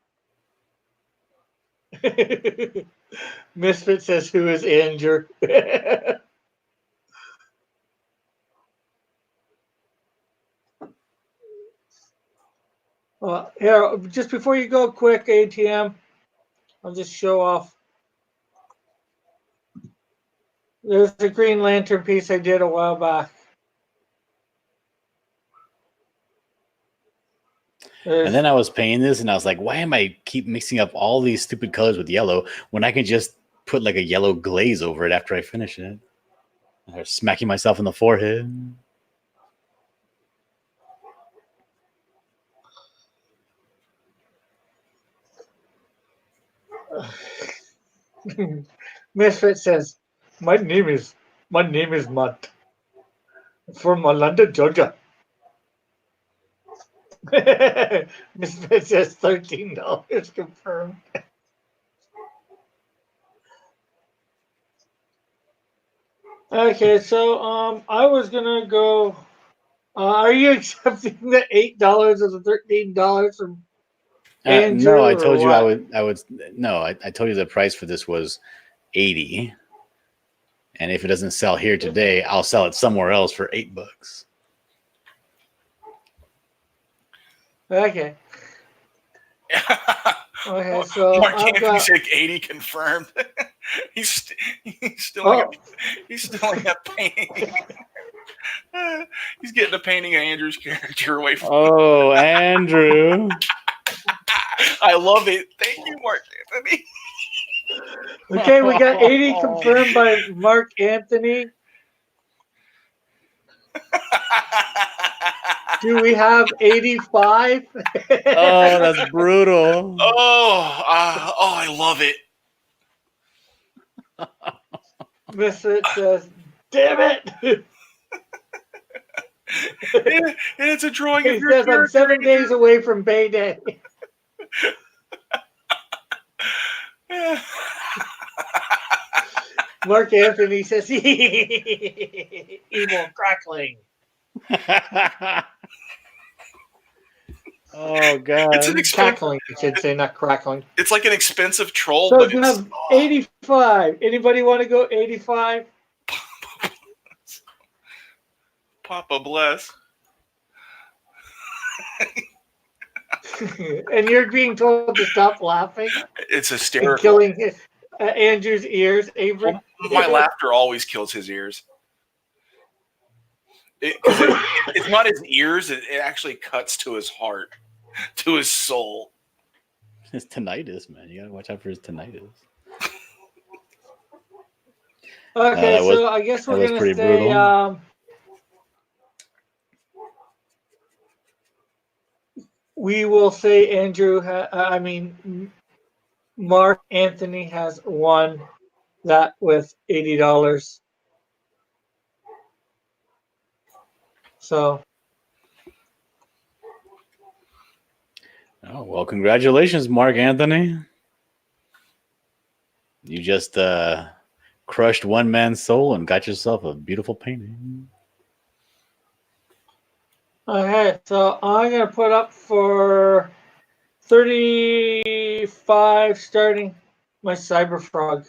Misfit says, "Who is Andrew?" Here, just before you go, quick ATM, I'll just show off. There's the Green Lantern piece I did a while back. And then I was painting this, and I was like, "Why am I keep mixing up all these stupid colors with yellow when I can just put like a yellow glaze over it after I finish it?" I was smacking myself in the forehead. Misfit says, "My name is Matt from London, Georgia." Misfit says $13 confirmed. Okay, so I was gonna go. Are you accepting the $8 or the $13 from Andrew? No, I told you I would. No, I told you the price for this was $80, and if it doesn't sell here today, I'll sell it somewhere else for $8. Okay. Okay, so Mark I've Anthony got said 80 confirmed. he's still a painting. He's getting a painting of Andrew's character away from. Oh, Andrew! I love it. Thank you, Mark Anthony. Okay, we got 80 confirmed by Mark Anthony. Do we have 85? Oh, that's brutal. I love it. Misfit says, "Damn it!" And it's a drawing He of your says, character. "I'm 7 days away from payday." Mark Anthony says, "Evil crackling." Oh God! It's cackling, I should say, not crackling. It's like an expensive troll, So but you it's have 85. Anybody want to go 85? Papa bless. And you're being told to stop laughing. It's hysterical. And killing Andrew's ears, Avery. Well, my laughter always kills his ears. It's not his ears. It actually cuts to his heart, to his soul. His tinnitus, man. You gotta watch out for his tinnitus. Okay, so I guess we're gonna say we will say Andrew. Mark Anthony has won that with $80. So. Oh, well, congratulations, Mark Anthony. You just crushed one man's soul and got yourself a beautiful painting. Okay, so I'm going to put up for 35 starting my Cyber Frog.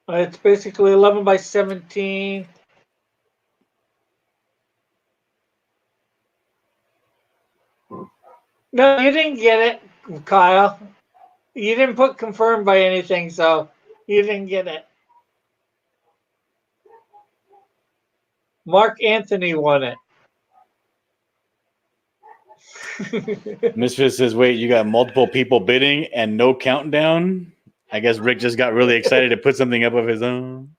It's basically 11 by 17. No, you didn't get it, Kyle. You didn't put confirmed by anything, so you didn't get it. Mark Anthony won it. Misfit says, wait, you got multiple people bidding and no countdown? I guess Rick just got really excited to put something up of his own.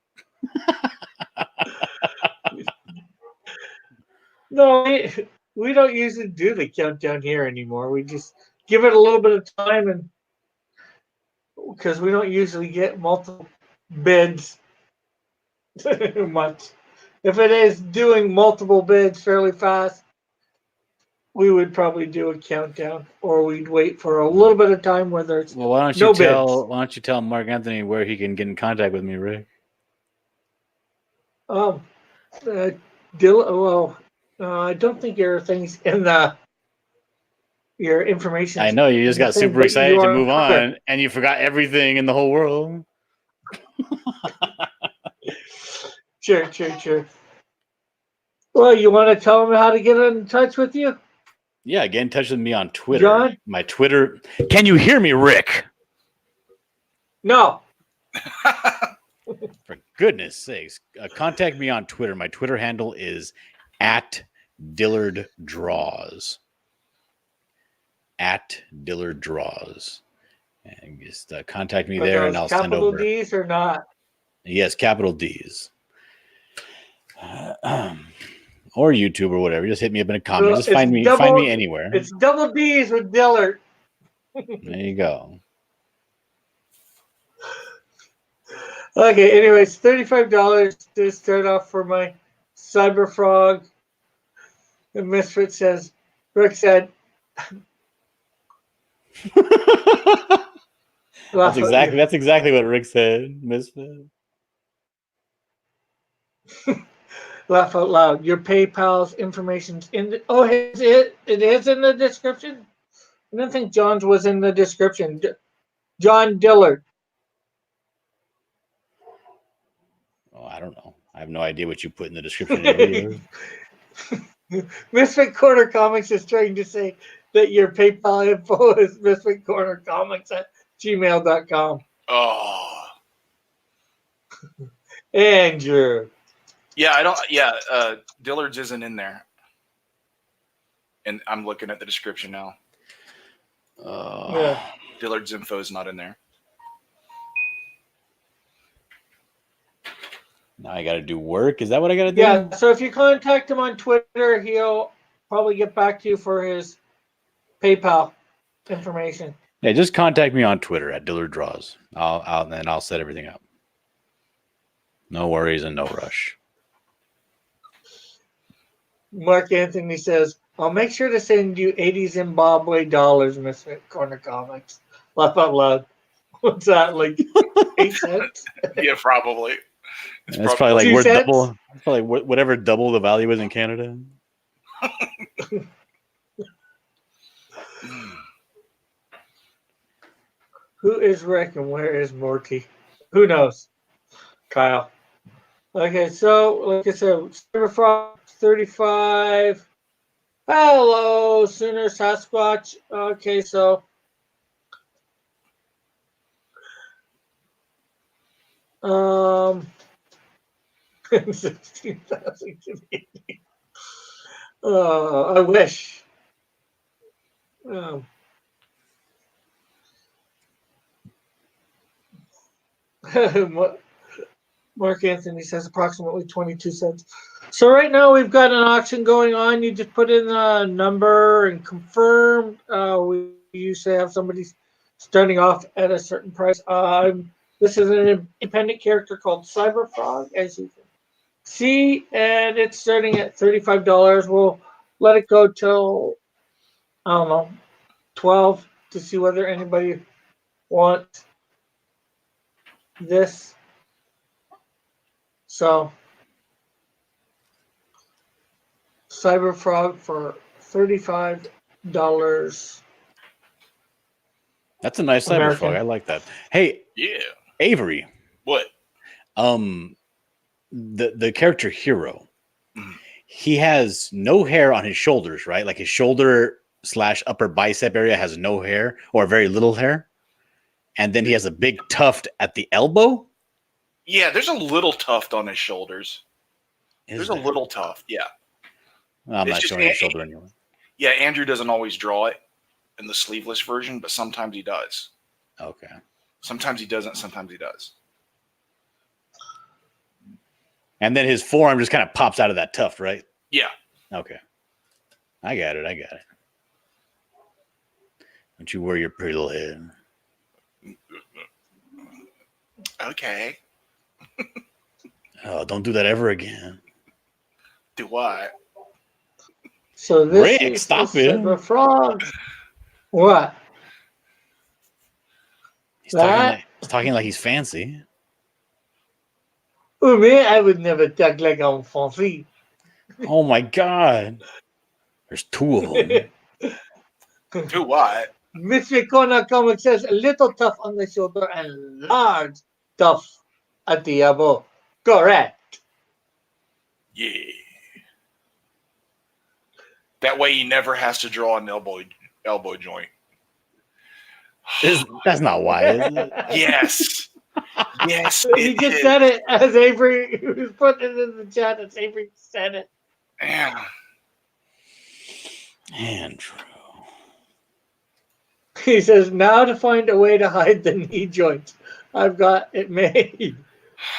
No, we don't usually do the countdown here anymore. We just give it a little bit of time, and because we don't usually get multiple bids. much. If it is doing multiple bids fairly fast, we would probably do a countdown, or we'd wait for a little bit of time where there's Well, why don't you tell Mark Anthony where he can get in contact with me, Rick? I don't think your thing's in your information. I know you just got super excited to move on, and you forgot everything in the whole world. Sure. Well, you want to tell them how to get in touch with you? Yeah, get in touch with me on Twitter. John? My Twitter. Can you hear me, Rick? No. For goodness sakes, contact me on Twitter. My Twitter handle is @DillardDraws. @DillardDraws. And just contact me there, and I'll send over. Capital D's or not? Yes, capital D's. Or YouTube or whatever. Just hit me up in a comment. Well, just find me anywhere. It's double D's with Dillard. There you go. Okay, anyways, $35 to start off for my Cyberfrog. The Misfit says, Rick said. That's exactly what Rick said, Misfit. Laugh out loud. Your PayPal's information's in the. Oh, it is in the description? I don't think John's was in the description. John Dillard. Oh, I don't know. I have no idea what you put in the description. Misfit Corner Comics is trying to say that your PayPal info is misfitcornercomics@gmail.com. Oh. Andrew. Yeah, I don't. Yeah, Dillard's isn't in there, and I'm looking at the description now. Yeah. Dillard's info is not in there. Now I got to do work. Is that what I got to do? Yeah. So if you contact him on Twitter, he'll probably get back to you for his PayPal information. Yeah, just contact me on Twitter @DillardDraws. I'll set everything up. No worries and no rush. Mark Anthony says, I'll make sure to send you 80 Zimbabwe dollars, Misfit Corner Comics. Laugh out loud. What's that, like 8 cents? Yeah, probably. It's probably like worth double. It's probably whatever double the value is in Canada. Who is Rick and where is Morty? Who knows? Kyle. Okay, so like I said, Cyberfrog 35. Hello, Sooner Sasquatch. Okay, so 16,000 Canadian. I wish. Mark Anthony says approximately 22 cents. So right now we've got an auction going on. You just put in a number and confirm. We usually have somebody starting off at a certain price. This is an independent character called Cyberfrog, as you can see, and it's starting at $35. We'll let it go till, I don't know, 12 to see whether anybody wants this. So, Cyberfrog for $35. That's a nice Cyberfrog. I like that. Hey, yeah, Avery. What? The character Hero. He has no hair on his shoulders, right? Like his shoulder / upper bicep area has no hair or very little hair, and then he has a big tuft at the elbow. Yeah, there's a little tuft on his shoulders. There's a little tuft, yeah. Well, I'm not showing his shoulder anyway. Yeah, Andrew doesn't always draw it in the sleeveless version, but sometimes he does. Okay. Sometimes he doesn't, sometimes he does. And then his forearm just kind of pops out of that tuft, right? Yeah. Okay. I got it. Don't you worry your pretty little head. Okay. Oh, don't do that ever again. Do what? So this Rick, is stop the it. Silver Frogs. What? He's talking like he's fancy. Oh, me, I would never talk like I'm fancy. Oh my god. There's two of them. Do what? Mr. Kona Comic says a little tough on the shoulder and large tough at the elbow. Correct. Yeah. That way he never has to draw an elbow joint. That's not why, is it? Yes. Yes. He just said it as Avery was putting it in the chat as Avery said it. Damn. Andrew. He says, now to find a way to hide the knee joint. I've got it made.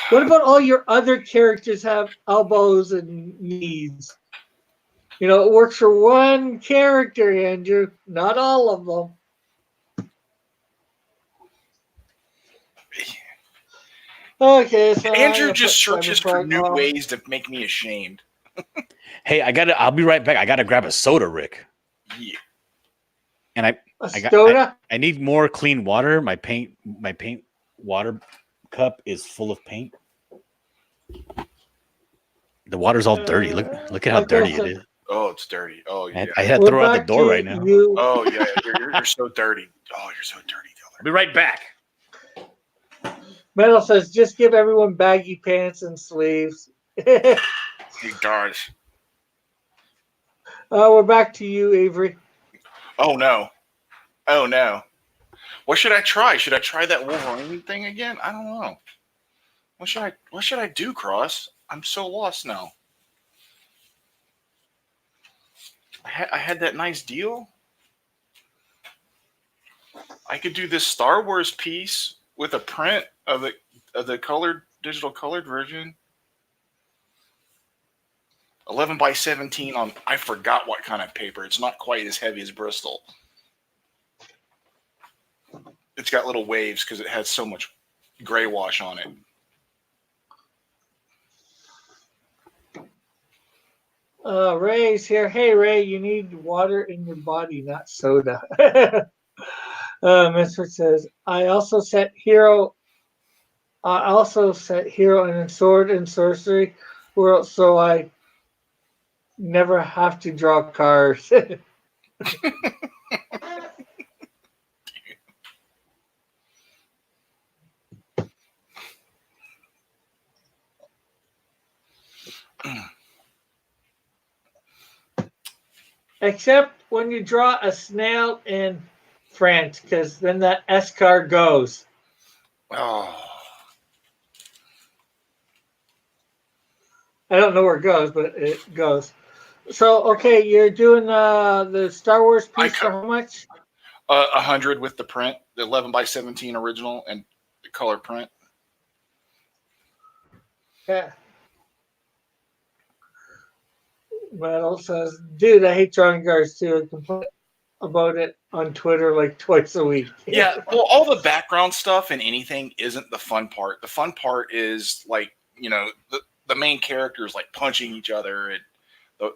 What about all your other characters have elbows and knees? You know, it works for one character, Andrew, not all of them. Okay, so Andrew just searches for new ways to make me ashamed. Hey, I'll be right back. I gotta grab a soda, Rick. Yeah. And I need more clean water. My paint water cup is full of paint. The water's all dirty. Look at how dirty it is. Oh, it's dirty. Oh, yeah. I had to throw out the door right now. Oh, yeah. You're so dirty. Oh, you're so dirty, Dylan. I'll be right back. Metal says, just give everyone baggy pants and sleeves. He does. We're back to you, Avery. Oh, no. Oh, no. What should I try? Should I try that Wolverine thing again? I don't know. What should I do, Cross? I'm so lost now. I had that nice deal. I could do this Star Wars piece with a print of the digital colored version. 11 by 17 on, I forgot what kind of paper. It's not quite as heavy as Bristol. It's got little waves because it has so much gray wash on it. Ray's here. Hey, Ray, you need water in your body, not soda. Misford says, I also set hero in sword and sorcery world, so I never have to draw cards. Except when you draw a snail in France, because then that S card goes. Oh. I don't know where it goes, but it goes. So, okay, you're doing the Star Wars piece for how much? 100 with the print, the 11 by 17 original, and the color print. Yeah. Metal says, dude, I hate drawing cards too. I complain about it on Twitter like twice a week. Yeah, well, all the background stuff and anything isn't the fun part. The fun part is like, you know, the main characters like punching each other and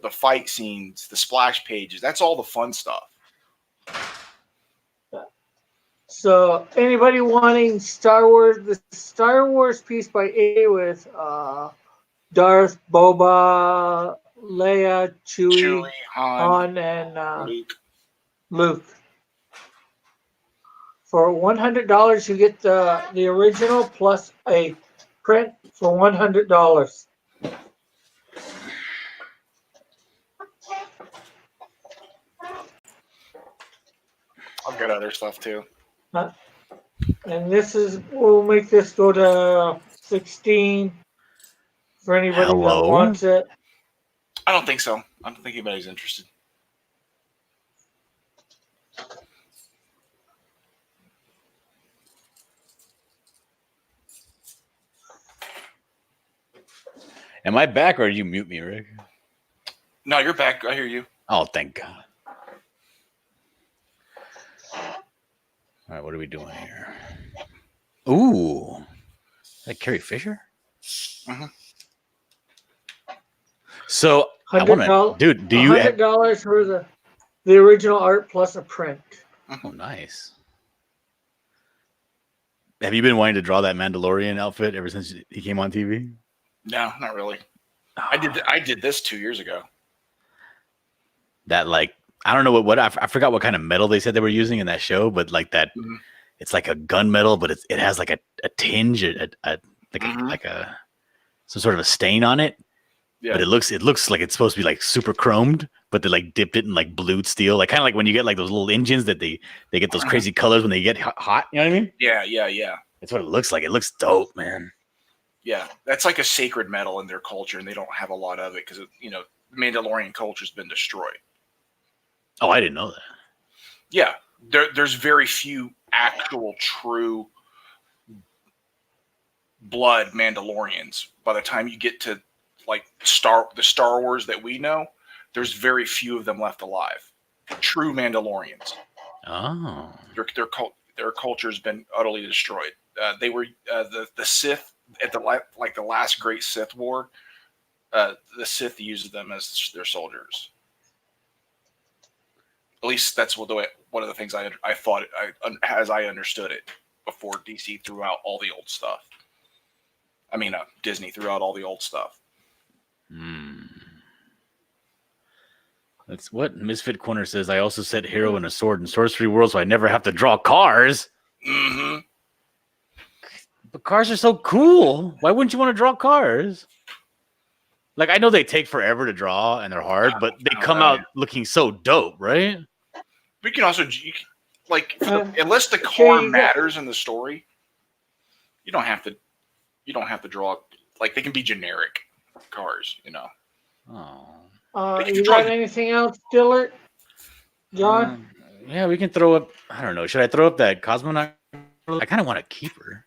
the fight scenes, the splash pages. That's all the fun stuff. So, anybody wanting the Star Wars piece by A with Darth, Boba, Leia, Chewie, Han, and Luke. For $100, you get the original plus a print for $100. I've got other stuff too. And we'll make this go to 16 for anybody that wants it. I don't think so. I don't think anybody's interested. Am I back or did you mute me, Rick? No, you're back. I hear you. Oh, thank God. All right, what are we doing here? Ooh. Is that Carrie Fisher? Mm-hmm. So I want to, dude. Do you $100 for the original art plus a print? Oh, nice. Have you been wanting to draw that Mandalorian outfit ever since he came on TV? No, not really. I did this 2 years ago. That like I don't know what I forgot what kind of metal they said they were using in that show, but like that, it's like a gunmetal, but it has like a tinge, like a some sort of a stain on it. Yeah. But it looks like it's supposed to be like super chromed, but they like dipped it in like blued steel, like kind of like when you get like those little engines that they get those crazy colors when they get hot. You know what I mean? Yeah. That's what it looks like. It looks dope, man. Yeah, that's like a sacred metal in their culture, and they don't have a lot of it because the Mandalorian culture's been destroyed. Oh, I didn't know that. Yeah, there's very few actual true blood Mandalorians. By the time you get to like the Star Wars that we know, there's very few of them left alive. True Mandalorians. Oh, their culture's been utterly destroyed. They were the Sith at the last great Sith war. The Sith uses them as their soldiers. At least that's one of the things I thought as I understood it before DC threw out all the old stuff. I mean, Disney threw out all the old stuff. That's what Misfit Corner says. I also set hero and a sword in Sorcery World, so I never have to draw cars. Mm-hmm. But cars are so cool. Why wouldn't you want to draw cars? Like, I know they take forever to draw and they're hard, but they come out looking so dope, right? We can also, unless the car matters in the story, you don't have to draw. Like, they can be generic cars, Oh. You got anything else, Dillard? John? Yeah, we can throw up. I don't know. Should I throw up that Cosmonaut? I kind of want to keep her.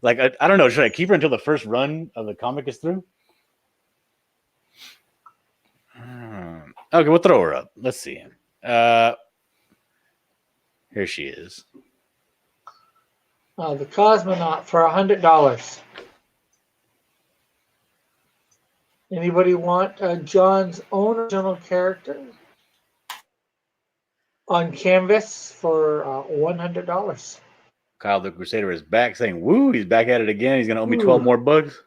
Like, I don't know. Should I keep her until the first run of the comic is through? Okay, we'll throw her up. Let's see. Here she is. The Cosmonaut for $100. Anybody want John's own original character on canvas for $100? Kyle the Crusader is back saying, woo, he's back at it again. He's going to owe me 12 more bucks.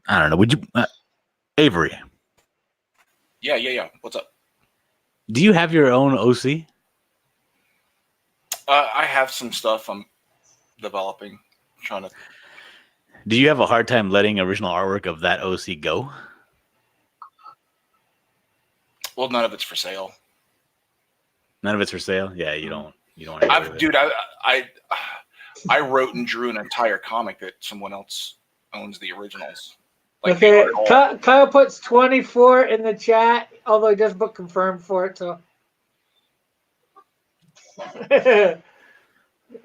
I don't know. Would you, Avery? Yeah. What's up? Do you have your own OC? I have some stuff I'm developing. Trying to. Do you have a hard time letting original artwork of that OC go? Well, none of it's for sale. None of it's for sale. Yeah, you don't. Dude, I wrote and drew an entire comic that someone else owns the originals. Like, okay, Kyle puts 24 in the chat, although he does book confirmed for it. So,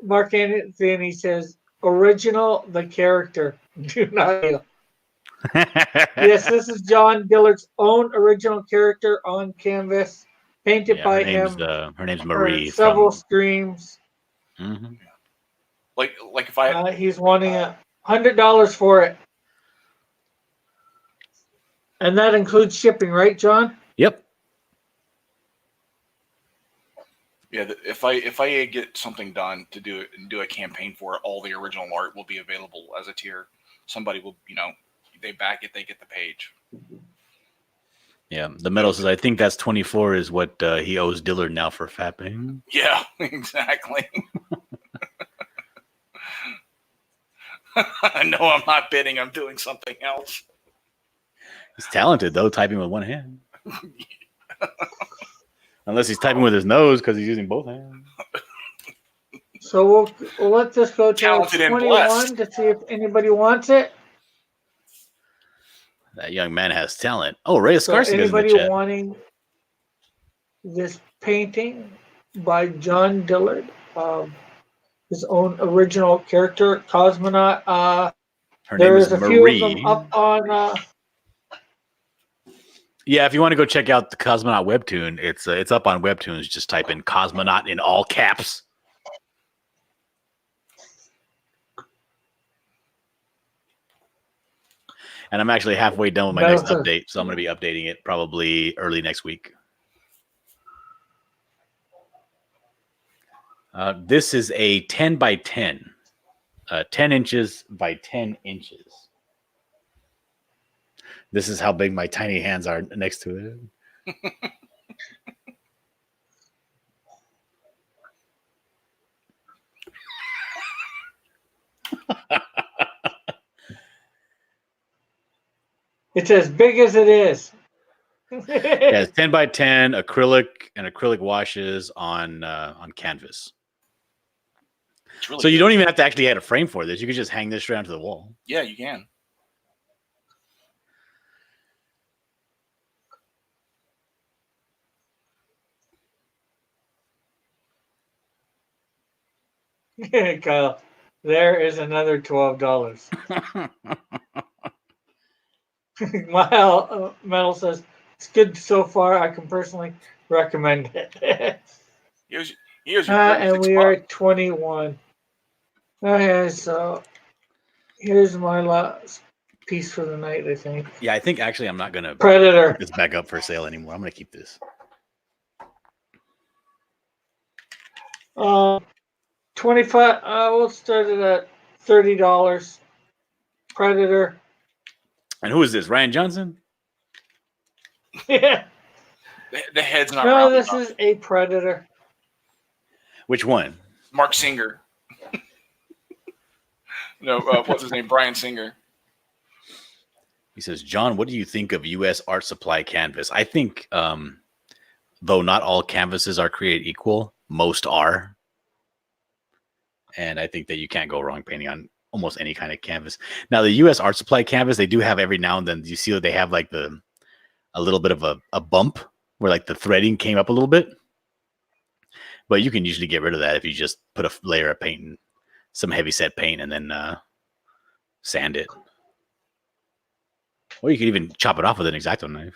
Mark Anthony says, "Original the character, do not deal." Yes, this is John Dillard's own original character on canvas, painted by him. Her name's Marie. Several streams. Mm-hmm. Like if I he's wanting $100 for it, and that includes shipping, right, John? Yep. Yeah, if I get something done to do it and do a campaign for it, all the original art will be available as a tier. Somebody will, they back it, they get the page. Yeah, the metal says, I think that's 24 is what he owes Dillard now for fapping. Yeah, exactly. No, I'm not bidding. I'm doing something else. He's talented, though, typing with one hand. Unless he's typing with his nose because he's using both hands. So we'll let this go to 21 to see if anybody wants it. That young man has talent. Oh, Ray Escarcega. Anybody wanting this painting by John Dillard, his own original character, Cosmonaut? Her name is Marie. Few of them up on. Yeah, if you want to go check out the Cosmonaut webtoon, it's up on Webtoons. Just type in Cosmonaut in all caps. And I'm actually halfway done with my next update, so I'm going to be updating it probably early next week. This is a 10 by 10, 10 inches by 10 inches. This is how big my tiny hands are next to it. It's as big as it is. Yeah, it's 10 by 10 acrylic and acrylic washes on canvas. Really so you don't even have to actually add a frame for this. You could just hang this straight onto the wall. Yeah, you can. Kyle, there is another $12. Metal says it's good so far. I can personally recommend it. And we are at 21. Okay, so here's my last piece for the night, I think. Yeah, I think actually I'm not gonna Predator put this back up for sale anymore. I'm gonna keep this. 25. We'll start it at $30. Predator. And who is this? Ryan Johnson? Yeah. The head's not. No, this is a Predator. Which one? Mark Singer. No, what's his name? Brian Singer. He says, John, what do you think of U.S. Art Supply canvas? I think, though not all canvases are created equal, most are. And I think that you can't go wrong painting on almost any kind of canvas. Now, the U.S. Art Supply canvas, they do have every now and then, you see that they have like a little bit of a bump where like the threading came up a little bit. But you can usually get rid of that if you just put a layer of paint and some heavy set paint and then sand it. Or you can even chop it off with an X-Acto knife.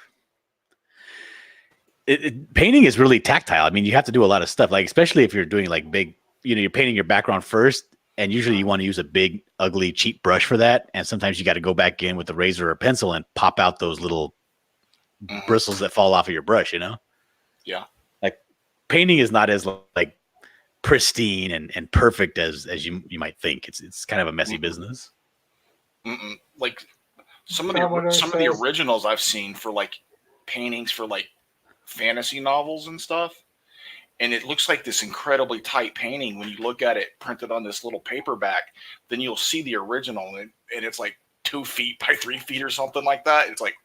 Painting is really tactile. I mean, you have to do a lot of stuff, like especially if you're doing like big, you're painting your background first, and usually you want to use a big, ugly, cheap brush for that. And sometimes you got to go back in with a razor or pencil and pop out those little bristles that fall off of your brush, Yeah. Like painting is not as like pristine and perfect as you might think. It's kind of a messy business. Like some of the originals I've seen for like paintings for like fantasy novels and stuff, and it looks like this incredibly tight painting when you look at it printed on this little paperback. Then you'll see the original and it's like 2 feet by 3 feet or something like that. It's like,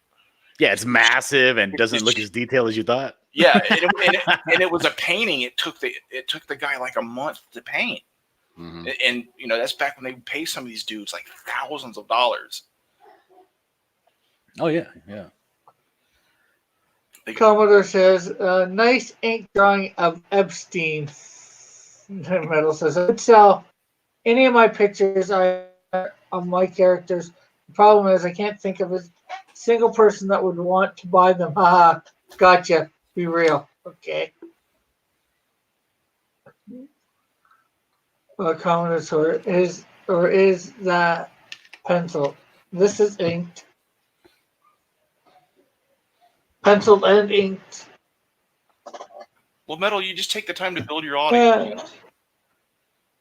yeah, it's massive and doesn't look as detailed as you thought. Yeah, and it was a painting. It took the guy like a month to paint, and that's back when they would pay some of these dudes like thousands of dollars. Oh yeah, yeah. Commodore says, nice ink drawing of Epstein. Metal says, I would sell any of my pictures of my characters. The problem is I can't think of a single person that would want to buy them. Haha, gotcha. Be real. Okay. Commodore is that pencil? This is inked. Penciled and inked. Well, Metal, you just take the time to build your audience.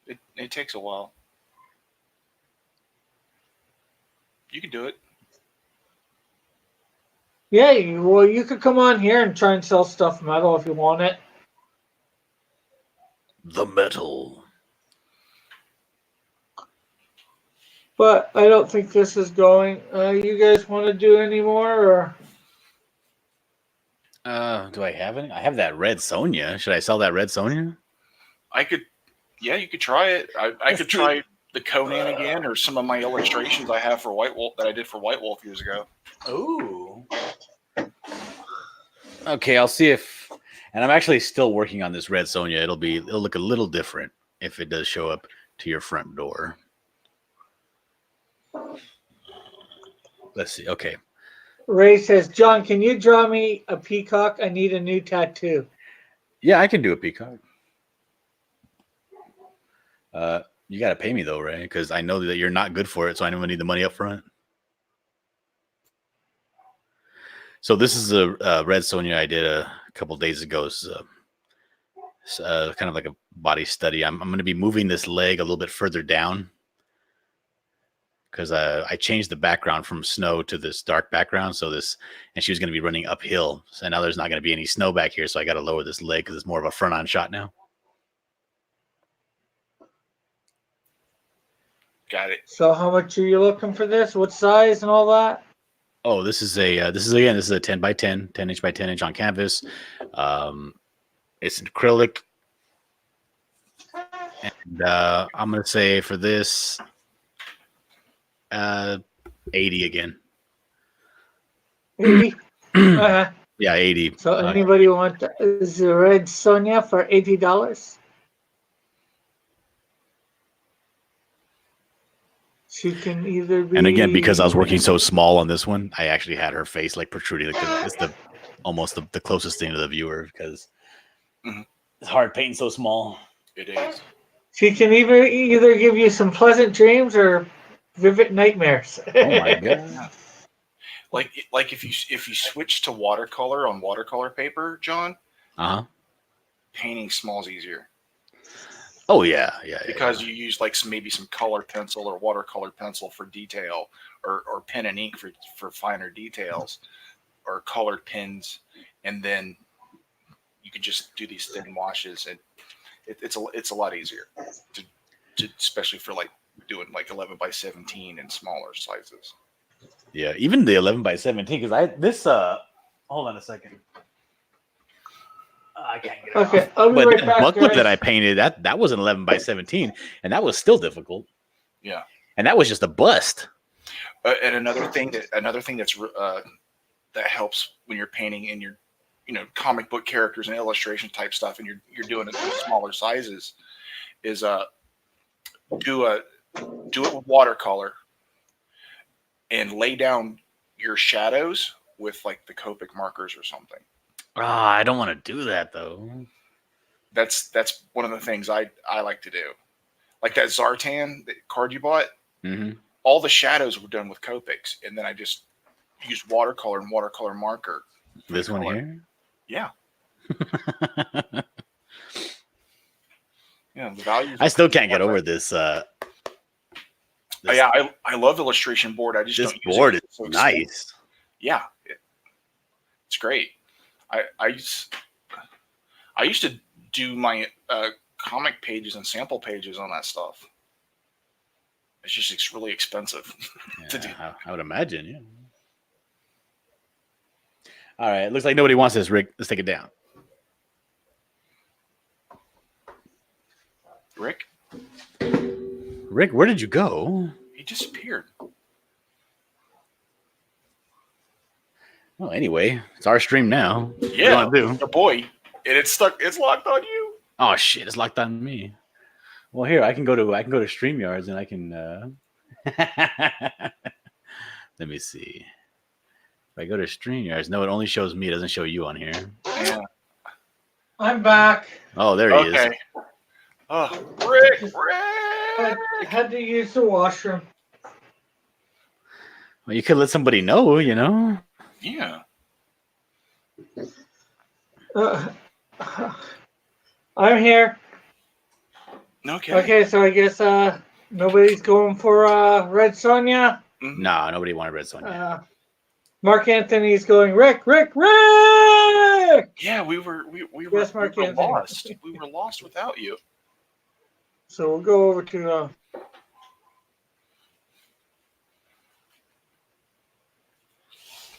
It takes a while. You can do it. Yeah, you could come on here and try and sell stuff, Metal, if you want it. The Metal. But I don't think this is going. You guys want to do any more, or? Do I have any? I have that red Sonia. Should I sell that red Sonia? You could try it. I could try the Conan again, or some of my illustrations I have for White Wolf that I did for White Wolf years ago. Ooh. Okay, I'll see if, and I'm actually still working on this red Sonia. It'll look a little different if it does show up to your front door. Let's see. Okay. Ray says, John, can you draw me a peacock? I need a new tattoo. Yeah, I can do a peacock. You got to pay me though, Ray, because I know that you're not good for it, so I know I need the money up front. So this is a Red Sonja I did a couple days ago. This is kind of like a body study. I'm going to be moving this leg a little bit further down because I changed the background from snow to this dark background. And she was going to be running uphill. So now there's not going to be any snow back here. So I got to lower this leg because it's more of a front on shot now. Got it. So how much are you looking for this? What size and all that? Oh, this is a 10 by 10 inch by 10 inch on canvas. It's an acrylic. And I'm going to say for this, 80 again. 80? Yeah, 80. So anybody want the Red Sonja for $80? She can either be. And again, because I was working so small on this one, I actually had her face like protruding. It's almost the closest thing to the viewer because it's hard painting so small. It is. She can either give you some pleasant dreams or vivid nightmares. Oh my god! Like if you switch to watercolor on watercolor paper, John. Painting small is easier. Oh yeah. Because you use like maybe some color pencil or watercolor pencil for detail, or pen and ink for finer details, or colored pens, and then you can just do these thin washes, and it's a lot easier, to especially for like doing like 11 by 17 and smaller sizes. Yeah, even the 11 by 17 because hold on a second. I can't get it. Okay, I'll be right back. Booklet that I painted that was an 11 by 17, and that was still difficult. Yeah, and that was just a bust. And another thing that's that helps when you're painting in your comic book characters and illustration type stuff, and you're doing it in smaller sizes, is do it with watercolor and lay down your shadows with like the Copic markers or something. I don't want to do that though. That's one of the things I like to do. Like that Zartan card you bought, all the shadows were done with Copics, and then I just used watercolor and watercolor marker. This one here? Yeah. Yeah, the values. I still can't get over this. Yeah, I love illustration board. I just this don't use board it. is so nice. Yeah, it's great. I used to do my comic pages and sample pages on that stuff. It's really expensive to do. I would imagine, yeah. All right, looks like nobody wants this, Rick. Let's take it down. Rick, where did you go? He disappeared. Well, anyway, it's our stream now. Yeah, boy, and it's stuck. It's locked on you. Oh shit, it's locked on me. Well, here I can go to StreamYards and I can. Let me see. If I go to StreamYards, no, it only shows me. It doesn't show you on here. Yeah. I'm back. Oh, there he is. Oh, Rick! I had to use the washroom. Well, you could let somebody know, Yeah. I'm here. Okay. Okay, so I guess nobody's going for Red Sonja. No, nobody wanted Red Sonja. Mark Anthony's going Rick. Yeah, we were yes, Mark Anthony. Lost. We were lost without you. So we'll go over to.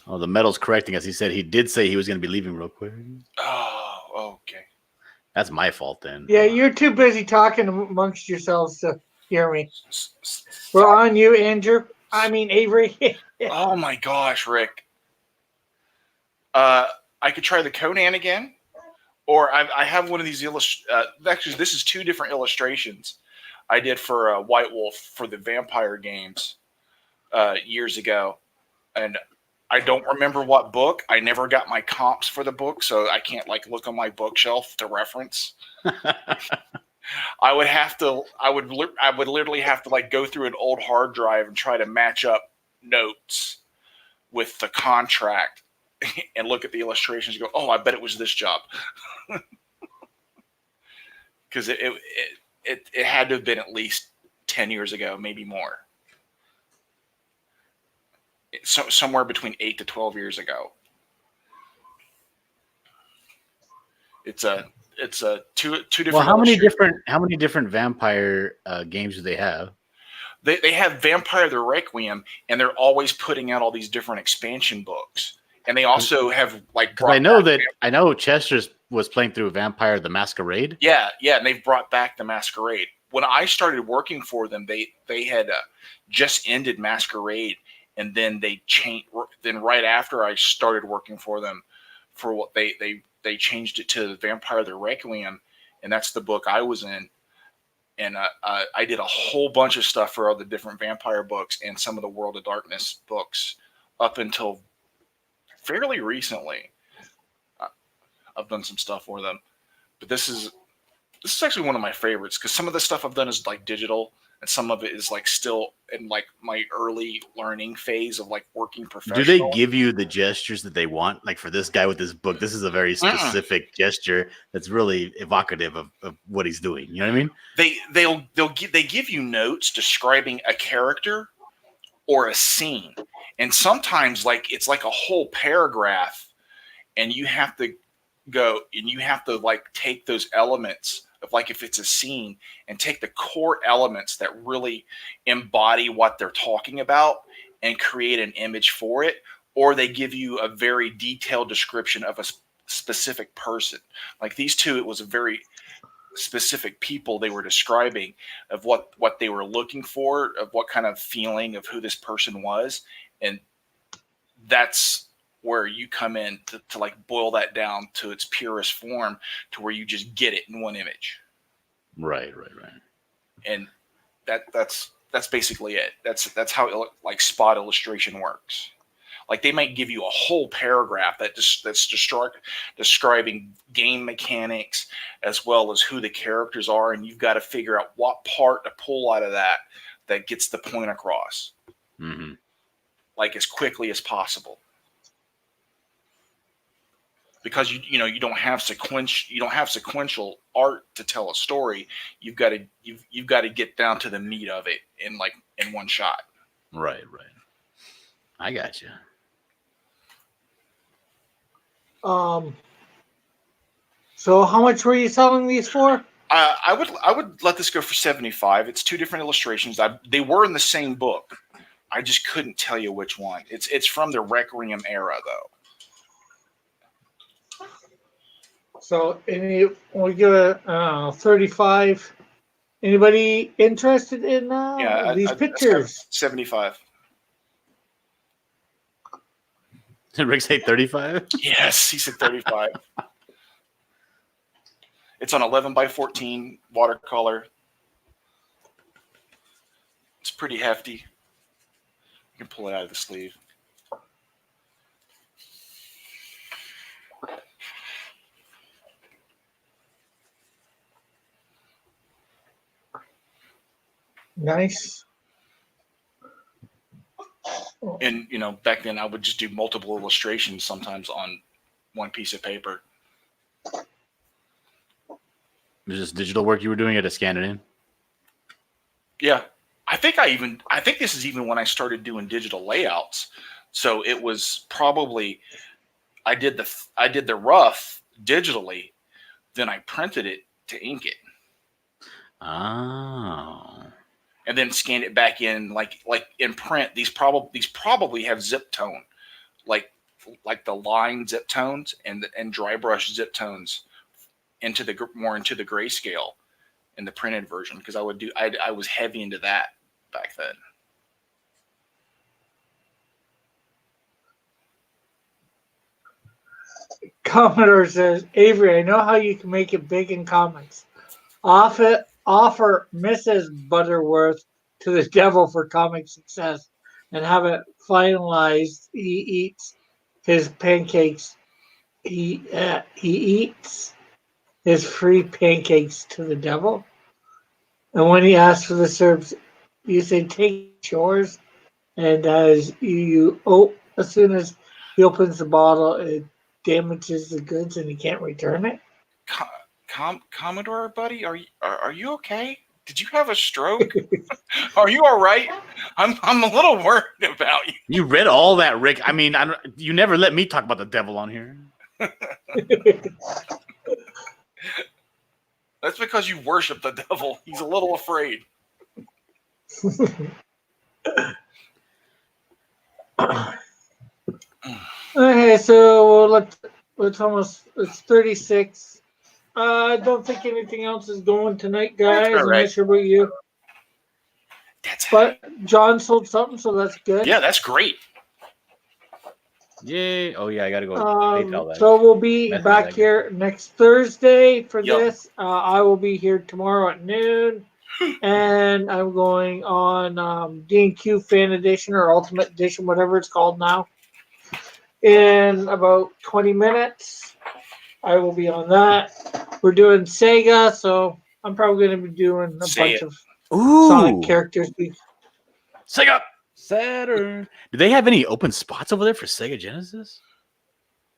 Oh, the metal's correcting us. He said he did say he was going to be leaving real quick. Oh, okay. That's my fault then. Yeah, you're too busy talking amongst yourselves to hear me. We're on you, Andrew. I mean, Avery. Oh my gosh, Rick. I could try the Conan again, or I have one of these actually, this is two different illustrations I did for White Wolf for the Vampire games years ago, and I don't remember what book. I never got my comps for the book, so I can't look on my bookshelf to reference. I would literally have to go through an old hard drive and try to match up notes with the contract and look at the illustrations and go, oh, I bet it was this job. Because it had to have been at least 10 years ago, maybe more. So somewhere between 8 to 12 years ago. It's a two different. Well, how many different vampire games do they have? They have Vampire the Requiem, and they're always putting out all these different expansion books. And they also have like. I know Chester was playing through Vampire the Masquerade. Yeah, and they've brought back the Masquerade. When I started working for them, they had just ended Masquerade, and then they changed. Then right after I started working for them, for what they changed it to Vampire the Requiem, and that's the book I was in. And I did a whole bunch of stuff for all the different vampire books and some of the World of Darkness books up until fairly recently. I've done some stuff for them, but this is actually one of my favorites because some of the stuff I've done is like digital, and some of it is like still in like my early learning phase of like working professional. Do they give you the gestures that they want? Like for this guy with this book, this is a very specific gesture that's really evocative of what he's doing. You know what I mean? They give you notes describing a character or a scene, and sometimes like it's like a whole paragraph, and you have to go and you have to like take those elements of like if it's a scene and take the core elements that really embody what they're talking about and create an image for it, or they give you a very detailed description of a specific person. Like these two, it was a very specific people they were describing of what they were looking for, of what kind of feeling of who this person was. And that's where you come in to like boil that down to its purest form to where you just get it in one image. Right. And that's basically it. That's how like spot illustration works. Like they might give you a whole paragraph that's describing game mechanics as well as who the characters are. And you've got to figure out what part to pull out of that gets the point across. Mm-hmm. Like as quickly as possible. Because you don't have sequential art to tell a story. You've got to get down to the meat of it in one shot. Right. I got you. So how much were you selling these for? I would let this go for $75. It's two different illustrations. They were in the same book. I just couldn't tell you which one. It's from the Requiem era though. So, we'll give it 35. Anybody interested in these pictures? 75. Did Rick say 35? Yes, he said 35. It's on 11x14 watercolor. It's pretty hefty. You can pull it out of the sleeve. Nice. And back then I would just do multiple illustrations sometimes on one piece of paper. Was this digital work you were doing? To scan it in? Yeah. I think this is even when I started doing digital layouts. So it was probably I did the rough digitally, then I printed it to ink it. Oh. And then scanned it back in like in print. These probably have zip tone, like the line zip tones and dry brush zip tones into the grayscale in the printed version because I was heavy into that back then. Commodore says, Avery, I know how you can make it big in comics. Offer Mrs. Butterworth to the devil for comic success and have it finalized. He eats his pancakes. He eats his free pancakes to the devil. And when he asks for the serves, you say, take yours. And as soon as he opens the bottle, it damages the goods, and he can't return it. Commodore, buddy, are you okay? Did you have a stroke? Are you all right? I'm a little worried about you. You read all that, Rick. I mean, you never let me talk about the devil on here. That's because you worship the devil. He's a little afraid. Okay, so it's 36. I don't think anything else is going tonight, guys. Right. I'm not sure about you. But John sold something, so that's good. Yeah, that's great. Yay. Oh, yeah, I got to go PayPal that. So we'll be back here next Thursday for this. I will be here tomorrow at noon. And I'm going on D&Q Fan Edition or Ultimate Edition, whatever it's called now. In about 20 minutes, I will be on that. We're doing Sega, so I'm probably going to be doing a bunch of Sonic characters. Sega Saturn. Do they have any open spots over there for Sega Genesis?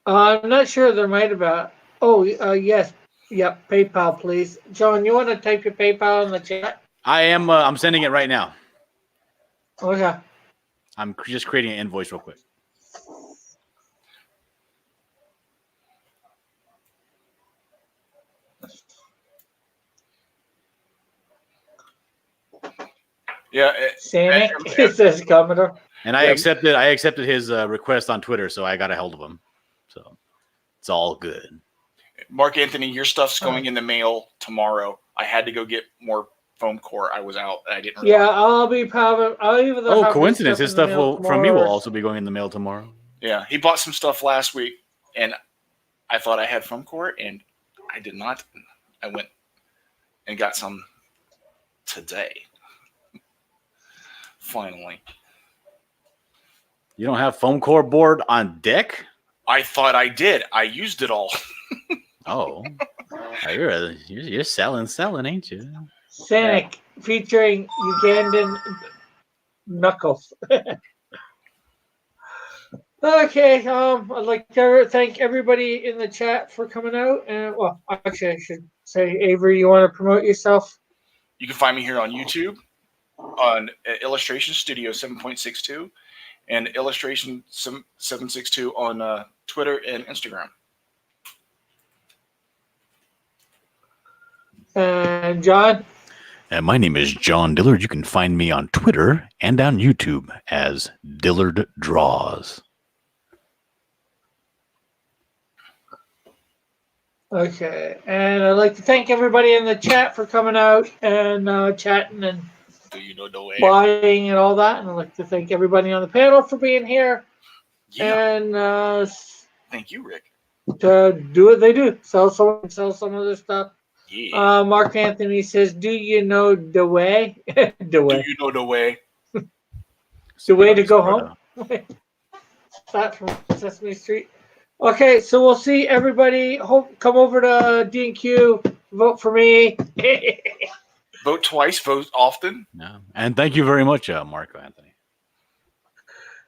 I'm not sure. There might have been. Oh, yes. Yep. PayPal, please. John, you want to type your PayPal in the chat? I am. I'm sending it right now. Okay. I'm just creating an invoice real quick. Yeah, Sonic, it says Commodore. And I accepted his request on Twitter, so I got a hold of him. So it's all good. Mark Anthony, your stuff's going in the mail tomorrow. I had to go get more foam core. I was out. I didn't. Yeah, I'll be probably. Coincidence! His stuff from me will also be going in the mail tomorrow. Yeah, he bought some stuff last week, and I thought I had foam core, and I did not. I went and got some today. Finally. You don't have foam core board on deck? I thought I did. I used it all. Oh, you're selling, ain't you? Sonic featuring Ugandan Knuckles. Okay, I'd like to thank everybody in the chat for coming out. And well, actually, I should say, Avery, you want to promote yourself? You can find me here on YouTube, on Illustration Studio 7.62, and Illustration 762 on Twitter and Instagram. And John? And my name is John Dillard. You can find me on Twitter and on YouTube as Dillard Draws. Okay, and I'd like to thank everybody in the chat for coming out and chatting and buying and all that. And I'd like to thank everybody on the panel for being here. Yeah. And thank you, Rick. To do what they do, sell some other stuff. Yeah. Mark Anthony says, "Do you know the way? Do you know the way? The way to go home." That from Sesame Street. Okay, so we'll see everybody. Come over to D&Q. Vote for me. Vote twice. Vote often. No. And thank you very much, Marco Anthony.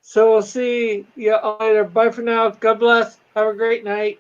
So we'll see you later. Bye for now. God bless. Have a great night.